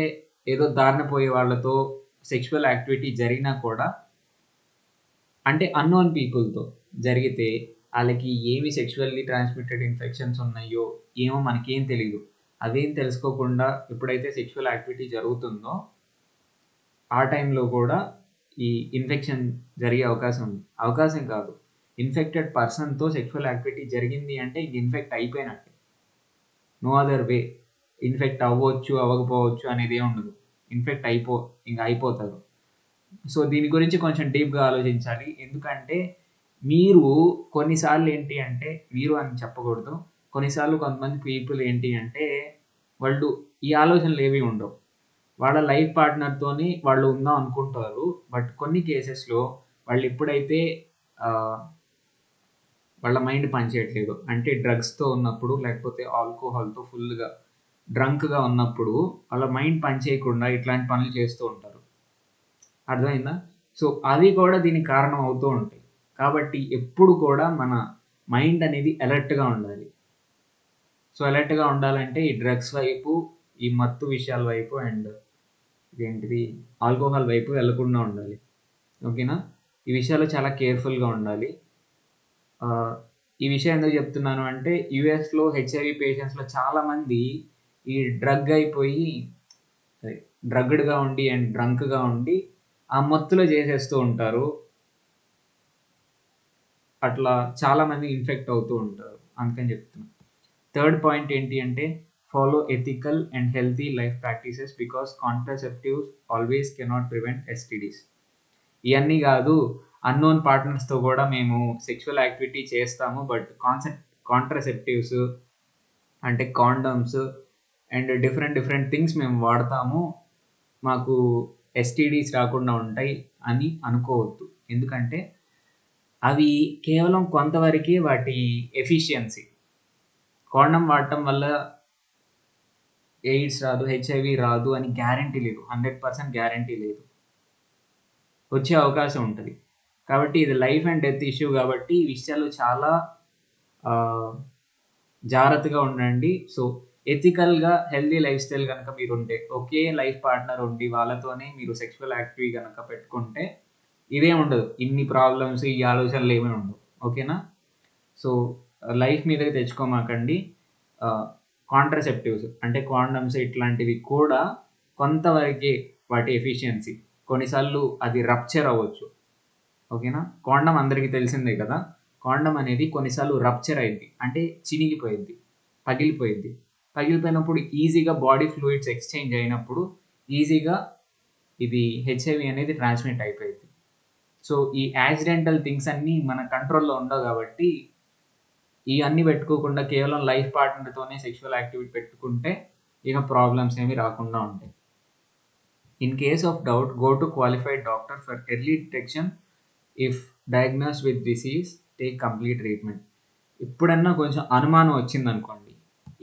ఏదో దారిన పోయే వాళ్ళతో సెక్షువల్ యాక్టివిటీ జరిగినా కూడా అంటే అన్నోన్ పీపుల్తో జరిగితే వాళ్ళకి ఏమి సెక్షువల్లీ ట్రాన్స్మిటెడ్ ఇన్ఫెక్షన్స్ ఉన్నాయో ఏమో మనకేం తెలియదు. అదేం తెలుసుకోకుండా ఎప్పుడైతే సెక్షువల్ యాక్టివిటీ జరుగుతుందో ఆ టైంలో కూడా ఈ ఇన్ఫెక్షన్ జరిగే అవకాశం ఉంది. అవకాశం కాదు, ఇన్ఫెక్టెడ్ పర్సన్తో సెక్షువల్ యాక్టివిటీ జరిగింది అంటే ఇంక ఇన్ఫెక్ట్ అయిపోయినట్టే. No other way. ఇన్ఫెక్ట్ అవ్వచ్చు అవ్వకపోవచ్చు అనేది ఏమి ఉండదు. ఇన్ఫెక్ట్ ఇంకా అయిపోతారు. సో దీని గురించి కొంచెం డీప్గా ఆలోచించాలి. ఎందుకంటే మీరు కొన్నిసార్లు ఏంటి అంటే, మీరు అని చెప్పకూడదు, కొన్నిసార్లు కొంతమంది పీపుల్ ఏంటి అంటే వాళ్ళు ఈ ఆలోచనలు ఏవి ఉండవు. వాళ్ళ లైఫ్ పార్ట్నర్తోని వాళ్ళు ఉందాం అనుకుంటారు. బట్ కొన్ని కేసెస్లో వాళ్ళు ఎప్పుడైతే వాళ్ళ మైండ్ పనిచేయట్లేదు అంటే డ్రగ్స్తో ఉన్నప్పుడు లేకపోతే ఆల్కహాల్తో ఫుల్గా డ్రంక్గా ఉన్నప్పుడు వాళ్ళ మైండ్ పనిచేయకుండా ఇట్లాంటి పనులు చేస్తూ ఉంటారు. అర్థమైందా? సో అవి కూడా దీనికి కారణం అవుతూ ఉంటాయి. కాబట్టి ఎప్పుడు కూడా మన మైండ్ అనేది అలర్ట్గా ఉండాలి. సో అలర్ట్గా ఉండాలంటే ఈ డ్రగ్స్ వైపు, ఈ మత్తు విషయాల వైపు అండ్ ఇదేంటిది ఆల్కహాల్ వైపు వెళ్ళకుండా ఉండాలి. ఓకేనా? ఈ విషయాలు చాలా కేర్ఫుల్గా ఉండాలి. ఈ విషయం ఎందుకు చెప్తున్నాను అంటే యూఎస్లో హెచ్ఐవి పేషెంట్స్లో చాలామంది ఈ డ్రగ్డ్గా ఉండి అండ్ డ్రంక్గా ఉండి ఆ మత్తులో చేసేస్తూ ఉంటారు. అట్లా చాలామంది ఇన్ఫెక్ట్ అవుతూ ఉంటారు. అందుకని చెప్తున్నాను. థర్డ్ పాయింట్ ఏంటి అంటే follow ethical and healthy life practices because contraceptives always cannot prevent STDs. ఇవన్నీ కాదు, అన్నోన్ పార్ట్నర్స్తో కూడా మేము సెక్షువల్ యాక్టివిటీ చేస్తాము, బట్ కాంట్రాసెప్టివ్స్ అంటే కాండమ్స్ అండ్ డిఫరెంట్ థింగ్స్ మేము వాడతాము, మాకు ఎస్టీడీస్ రాకుండా ఉంటాయి అని అనుకోవద్దు. ఎందుకంటే అవి కేవలం కొంతవరకే వాటి ఎఫిషియన్సీ. కాండం వాడటం వల్ల ఎయిడ్స్ రాదు, హెచ్ఐవి రాదు అని గ్యారంటీ లేదు. 100% గ్యారంటీ లేదు. వచ్చే అవకాశం ఉంటుంది. కాబట్టి ఇది లైఫ్ అండ్ డెత్ ఇష్యూ కాబట్టి ఈ విషయాలు చాలా జాగ్రత్తగా ఉండండి. సో ఎథికల్గా హెల్దీ లైఫ్ స్టైల్ కనుక మీరు ఉంటే, ఒకే లైఫ్ పార్ట్నర్ ఉండి వాళ్ళతోనే మీరు సెక్షువల్ యాక్టివిటీ కనుక పెట్టుకుంటే ఇదే ఉండదు. ఇన్ని ప్రాబ్లమ్స్, ఈ ఆలోచనలు ఏమీ ఉండవు. ఓకేనా? సో లైఫ్ మీదకి తెచ్చుకోమాకండి. కాంట్రాసెప్టివ్స్ అంటే కాండమ్స్ ఇట్లాంటివి కూడా కొంతవరకే వాటి ఎఫిషియన్సీ. కొన్నిసార్లు అది రప్చర్ అవ్వచ్చు. ఓకేనా? కాండం అందరికీ తెలిసిందే కదా. కాండం అనేది కొన్నిసార్లు రప్చర్ అయింది అంటే చినిగిపోయింది, పగిలిపోయింది. పగిలిపోయినప్పుడు ఈజీగా బాడీ ఫ్లూయిడ్స్ ఎక్స్చేంజ్ అయినప్పుడు ఈజీగా ఇది హెచ్ఐవి అనేది ట్రాన్స్మిట్ అయిపోయింది. సో ఈ యాక్సిడెంటల్ థింగ్స్ అన్నీ మన కంట్రోల్లో ఉండవు కాబట్టి ఇవన్నీ పెట్టుకోకుండా కేవలం లైఫ్ పార్ట్నర్తోనే సెక్షువల్ యాక్టివిటీ పెట్టుకుంటే ఇక ప్రాబ్లమ్స్ ఏమి రాకుండా ఉంటాయి. In case of doubt, go to qualified doctor for early detection. If diagnose with disease, take complete treatment. ఎప్పుడన్నా కొంచెం అనుమానం వచ్చిందనుకోండి,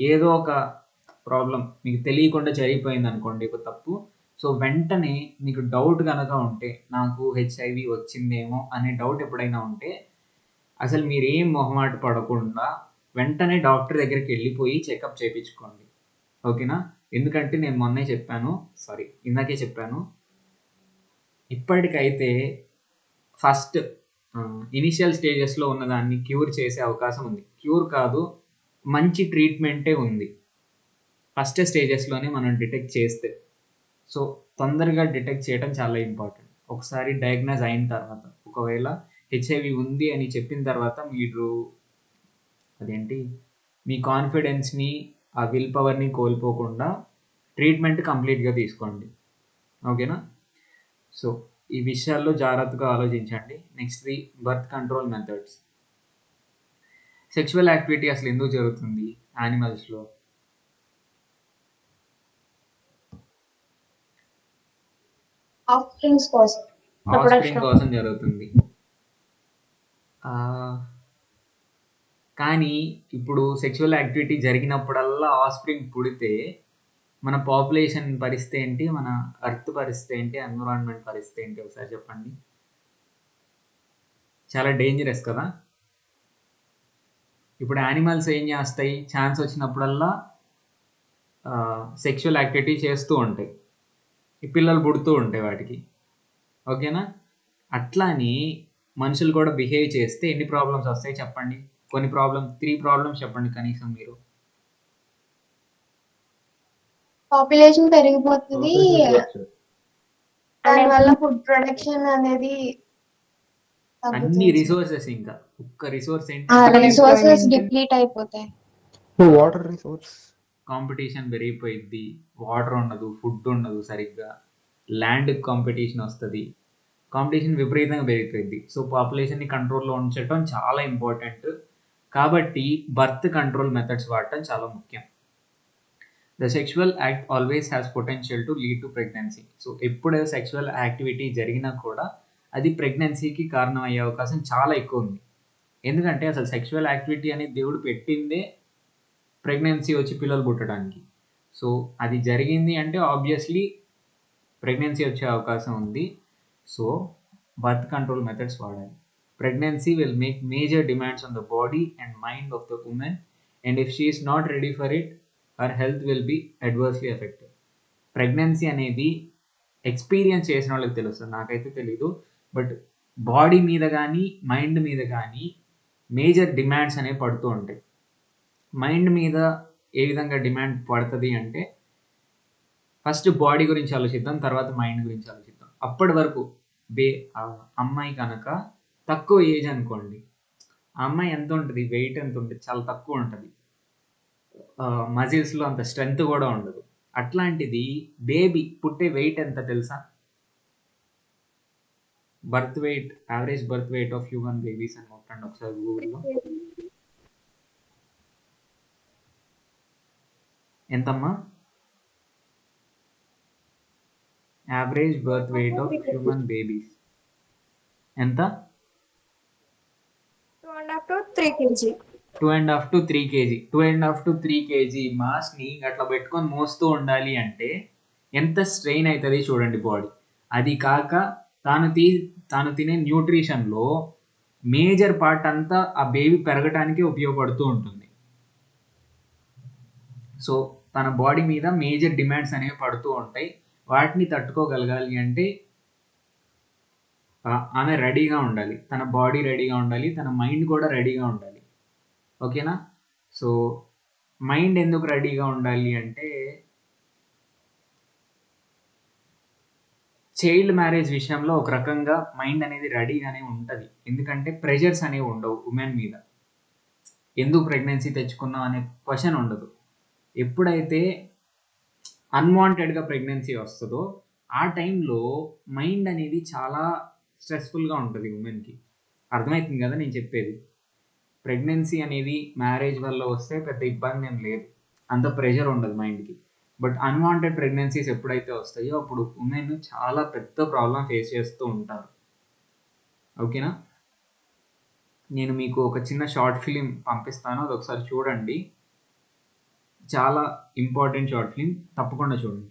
ఏదో ఒక ప్రాబ్లం మీకు తెలియకుండా జరిగిపోయింది అనుకోండి, ఒక తప్పు. సో వెంటనే మీకు డౌట్ కనుక ఉంటే, నాకు హెచ్ఐవి వచ్చిందేమో అనే డౌట్ ఎప్పుడైనా ఉంటే అసలు మీరేం మొహమాట పడకుండా వెంటనే డాక్టర్ దగ్గరికి వెళ్ళిపోయి చెకప్ చేయించుకోండి. ఓకేనా? ఎందుకంటే నేను ఇందాకే చెప్పాను, ఇప్పటికైతే ఫస్ట్ ఇనిషియల్ స్టేజెస్లో ఉన్నదాన్ని క్యూర్ చేసే అవకాశం ఉంది. క్యూర్ కాదు, మంచి ట్రీట్మెంటే ఉంది ఫస్ట్ స్టేజెస్లోనే మనం డిటెక్ట్ చేస్తే. సో తొందరగా డిటెక్ట్ చేయడం చాలా ఇంపార్టెంట్. ఒకసారి డయాగ్నోజ్ అయిన తర్వాత, ఒకవేళ హెచ్ఐవి ఉంది అని చెప్పిన తర్వాత మీరు మీ కాన్ఫిడెన్స్ని, ఆ విల్ పవర్ని కోల్పోకుండా ట్రీట్మెంట్ కంప్లీట్గా తీసుకోండి. ఓకేనా? సో ఈ విషయాల్లో జాగ్రత్తగా ఆలోచించండి. నెక్స్ట్ది birth control methods. Sexual activity అసలు ఎందుకు జరుగుతుంది యానిమల్స్లో? ఆఫ్స్ప్రింగ్స్ కోసం, ఆఫ్స్ప్రింగ్ కోసం జరుగుతుంది. కానీ ఇప్పుడు సెక్షువల్ యాక్టివిటీ జరిగినప్పుడల్లా ఆఫ్స్ప్రింగ్ పుడితే మన పాపులేషన్ పరిస్థితి ఏంటి, మన అర్త్ పరిస్థితి ఏంటి, ఎన్విరాన్మెంట్ పరిస్థితి ఏంటి ఒకసారి చెప్పండి. చాలా డేంజరస్ కదా. ఇప్పుడు యానిమల్స్ ఏం చేస్తాయి, ఛాన్స్ వచ్చినప్పుడల్లా సెక్షువల్ యాక్టివిటీ చేస్తూ ఉంటాయి, ఈ పిల్లలు పుడుతూ ఉంటాయి వాటికి. ఓకేనా? అట్లాని మనుషులు కూడా బిహేవ్ చేస్తే ఎన్ని ప్రాబ్లమ్స్ వస్తాయి చెప్పండి. కొన్ని ప్రాబ్లమ్స్ 3 ప్రాబ్లమ్స్ చెప్పండి కనీసం మీరు. పాపులేషన్ పెరిగిపోతుంది, Resources. దానివల్ల ఫుడ్ ప్రొడక్షన్ అనేది అన్ని తగ్గుతుంది. రిసోర్సెస్, ఇంకా ఒక్క రిసోర్స్ ఆ ఏంటి, రిసోర్సెస్ డిప్లీట్ అయిపోతాయి. Water resource. కాంపిటీషన్ పెరిగిపోయిద్ది, వాటర్ ఉండదు, ఫుడ్ ఉండదు సరిగ్గా, ల్యాండ్ కాంపిటీషన్ వస్తుంది, కాంపిటీషన్ విపరీతంగా పెరిగిపోయింది. సో పాపులేషన్ని కంట్రోల్లో ఉంచడం చాలా ఇంపార్టెంట్. కాబట్టి బర్త్ కంట్రోల్ మెథడ్స్ వాడటం చాలా ముఖ్యం. The sexual act always has potential to lead to pregnancy. So ఎప్పుడు సెక్షువల్ యాక్టివిటీ జరిగినా కూడా అది ప్రెగ్నెన్సీకి కారణం అయ్యే అవకాశం చాలా ఎక్కువ ఉంది. ఎందుకంటే అసలు సెక్షువల్ యాక్టివిటీ అనేది దేవుడు పెట్టిందే ప్రెగ్నెన్సీ వచ్చి పిల్లలు పుట్టడానికి. సో అది జరిగింది అంటే ఆబ్వియస్లీ ప్రెగ్నెన్సీ వచ్చే అవకాశం ఉంది. సో బర్త్ కంట్రోల్ మెథడ్స్ వాడాలి. Pregnancy will make major demands on the body and mind of the women, and if she is not ready for it, her health will be adversely affected. Pregnancy అనేది experience చేసిన వాళ్ళకి తెలుస్తుంది, నాకైతే తెలీదు. But body మీద కానీ mind మీద కానీ మేజర్ డిమాండ్స్ అనేవి పడుతూ ఉంటాయి. మైండ్ మీద ఏ విధంగా డిమాండ్ పడుతుంది అంటే, ఫస్ట్ బాడీ గురించి ఆలోచిద్దాం, తర్వాత మైండ్ గురించి ఆలోచిద్దాం. అప్పటి వరకు అమ్మాయి కనుక తక్కువ ఏజ్ అనుకోండి, ఆ అమ్మాయి ఎంత ఉంటుంది, వెయిట్ ఎంత ఉంటుంది, చాలా తక్కువ ఉంటుంది, మజిల్స్లో అంత స్ట్రెంగ్త్ కూడా ఉండదు. అట్లాంటిది బేబీ పుట్టే వెయిట్ ఎంత తెలుసా? Birth weight, average birth weight of human babies అని కొట్టండి ఒకసారి గూగుల్లో. ఎంతమ్మా? Average birth weight of human babies ఎంత? 2.5 to 3 kg. 2.5 to 3 kg. 2.5 to 3 kg మాస్ని అట్లా పెట్టుకొని మోస్తూ ఉండాలి అంటే ఎంత స్ట్రెయిన్ అవుతుంది చూడండి బాడీ. అది కాక తాను తినే న్యూట్రిషన్లో మేజర్ పార్ట్ అంతా ఆ బేబీ పెరగటానికి ఉపయోగపడుతూ ఉంటుంది. సో తన బాడీ మీద మేజర్ డిమాండ్స్ అనేవి పడుతూ ఉంటాయి. వాటిని తట్టుకోగలగాలి అంటే ఆమె రెడీగా ఉండాలి, తన బాడీ రెడీగా ఉండాలి, తన మైండ్ కూడా రెడీగా ఉండాలి. ఓకేనా? సో మైండ్ ఎందుకు రెడీగా ఉండాలి అంటే, చైల్డ్ మ్యారేజ్ విషయంలో ఒక రకంగా మైండ్ అనేది రెడీగానే ఉంటుంది. ఎందుకంటే ప్రెషర్స్ అనేవి ఉండవు ఉమెన్ మీద. ఎందుకు ప్రెగ్నెన్సీ తెచ్చుకున్నాం అనే క్వశ్చన్ ఉండదు. ఎప్పుడైతే అన్వాంటెడ్గా ప్రెగ్నెన్సీ వస్తుందో ఆ టైంలో మైండ్ అనేది చాలా స్ట్రెస్ఫుల్గా ఉంటుంది ఉమెన్కి. అర్థమవుతుంది కదా నేను చెప్పేది? ప్రెగ్నెన్సీ అనేది మ్యారేజ్ వల్ల వస్తే పెద్ద ఇబ్బంది ఏం లేదు, అంత ప్రెషర్ ఉండదు మైండ్కి. బట్ అన్వాంటెడ్ ప్రెగ్నెన్సీస్ ఎప్పుడైతే వస్తాయో అప్పుడు ఉమెన్ చాలా పెద్ద ప్రాబ్లం ఫేస్ చేస్తూ ఉంటారు. ఓకేనా? నేను మీకు ఒక చిన్న షార్ట్ ఫిలిం పంపిస్తాను, అది ఒకసారి చూడండి. చాలా ఇంపార్టెంట్ షార్ట్ ఫిలిం, తప్పకుండా చూడండి.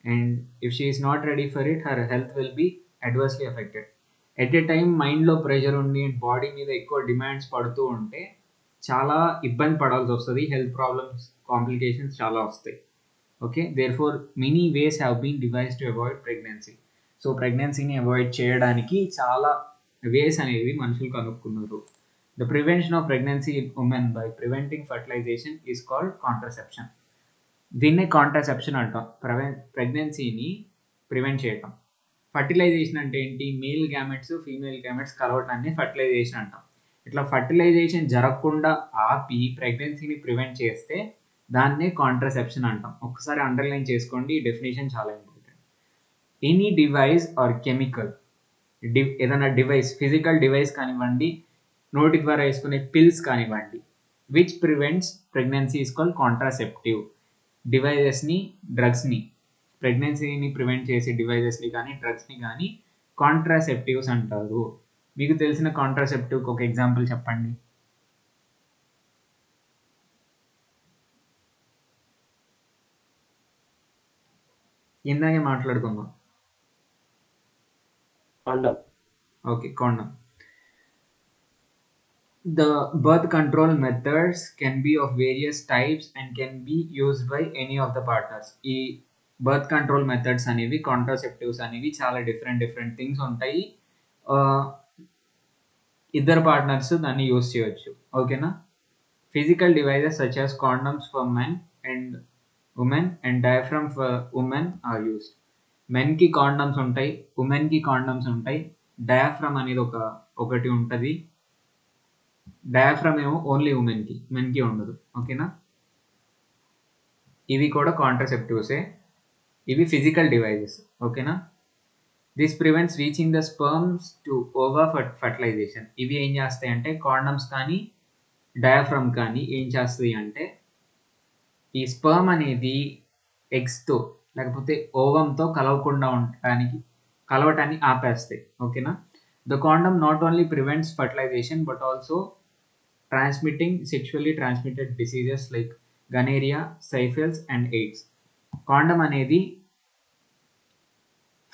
And if she is not ready for it, her health will be adversely affected. At a time మైండ్లో ప్రెషర్ ఉండి బాడీ మీద ఎక్కువ డిమాండ్స్ పడుతూ ఉంటే చాలా ఇబ్బంది పడాల్సి వస్తుంది, హెల్త్ ప్రాబ్లమ్స్, కాంప్లికేషన్స్ చాలా వస్తాయి. Okay, therefore many ways have been devised to avoid pregnancy. So ప్రెగ్నెన్సీని అవాయిడ్ చేయడానికి చాలా వేస్ అనేవి మనుషులు కనుక్కున్నారు. The prevention of pregnancy in women by preventing fertilisation is called contraception. దీన్నే కాంట్రసెప్షన్ అంటాం, ప్రెగ్నెన్సీని ప్రివెంట్ చేయటం. ఫర్టిలైజేషన్ అంటే ఏంటి? మేల్ గ్యామెట్స్ ఫీమేల్ గ్యామెట్స్ కలవటాన్ని ఫర్టిలైజేషన్ అంటాం. ఇట్లా ఫర్టిలైజేషన్ జరగకుండా ఆపి ప్రెగ్నెన్సీని ప్రివెంట్ చేస్తే దాన్నే కాంట్రసెప్షన్ అంటాం. ఒకసారి అండర్లైన్ చేసుకోండి, ఈ డెఫినేషన్ చాలా important. Any device or chemical, ఏదైనా డివైస్, ఫిజికల్ డివైస్ కానివ్వండి, నోటి ద్వారా వేసుకునే పిల్స్ కానివ్వండి, which prevents pregnancy is called contraceptive. డివైజెస్ని, డ్రగ్స్ని, ప్రెగ్నెన్సీని ప్రివెంట్ చేసే డివైజెస్ని కానీ డ్రగ్స్ని కానీ కాంట్రాసెప్టివ్స్ అంటారు. మీకు తెలిసిన కాంట్రాసెప్టివ్కి ఒక ఎగ్జాంపుల్ చెప్పండి. ఇందాకే మాట్లాడుకుందాం. కాండం. ఓకే, కాండం. The birth control methods can be of various types and can be used by any of the partners. ఈ బర్త్ కంట్రోల్ మెథడ్స్ అనేవి, కాంట్రాసెప్టివ్స్ అనేవి చాలా డిఫరెంట్ థింగ్స్ ఉంటాయి. ఇద్దరు పార్ట్నర్స్ దాన్ని యూస్ చేయొచ్చు. ఓకేనా? Physical devices such as condoms for men and women and diaphragm for women are used. మెన్కి కాండమ్స్ ఉంటాయి, ఉమెన్కి కాండమ్స్ ఉంటాయి. డయాఫ్రమ్ అనేది ఒకటి ఉంటుంది. డయాఫ్రమ్ ఏమో ఓన్లీ ఉమెన్కి, మెన్కి ఉండదు. ఓకేనా? ఇవి కూడా కాంట్రసెప్టివ్సే. ఇవి ఫిజికల్ డివైజెస్. ఓకేనా? This prevents reaching the sperms to over fertilization. ఇవి ఏం చేస్తాయి అంటే కాండమ్స్ కానీ డయాఫ్రమ్ కానీ ఏం చేస్తుంది అంటే ఈ స్పర్మ్ అనేది ఎగ్స్తో లేకపోతే ఓవంతో కలవటాన్ని ఆపేస్తాయి. ఓకేనా? The condom not only prevents fertilisation but also transmitting sexually transmitted diseases like gonorrhoea, syphilis and AIDS. Condom అనేది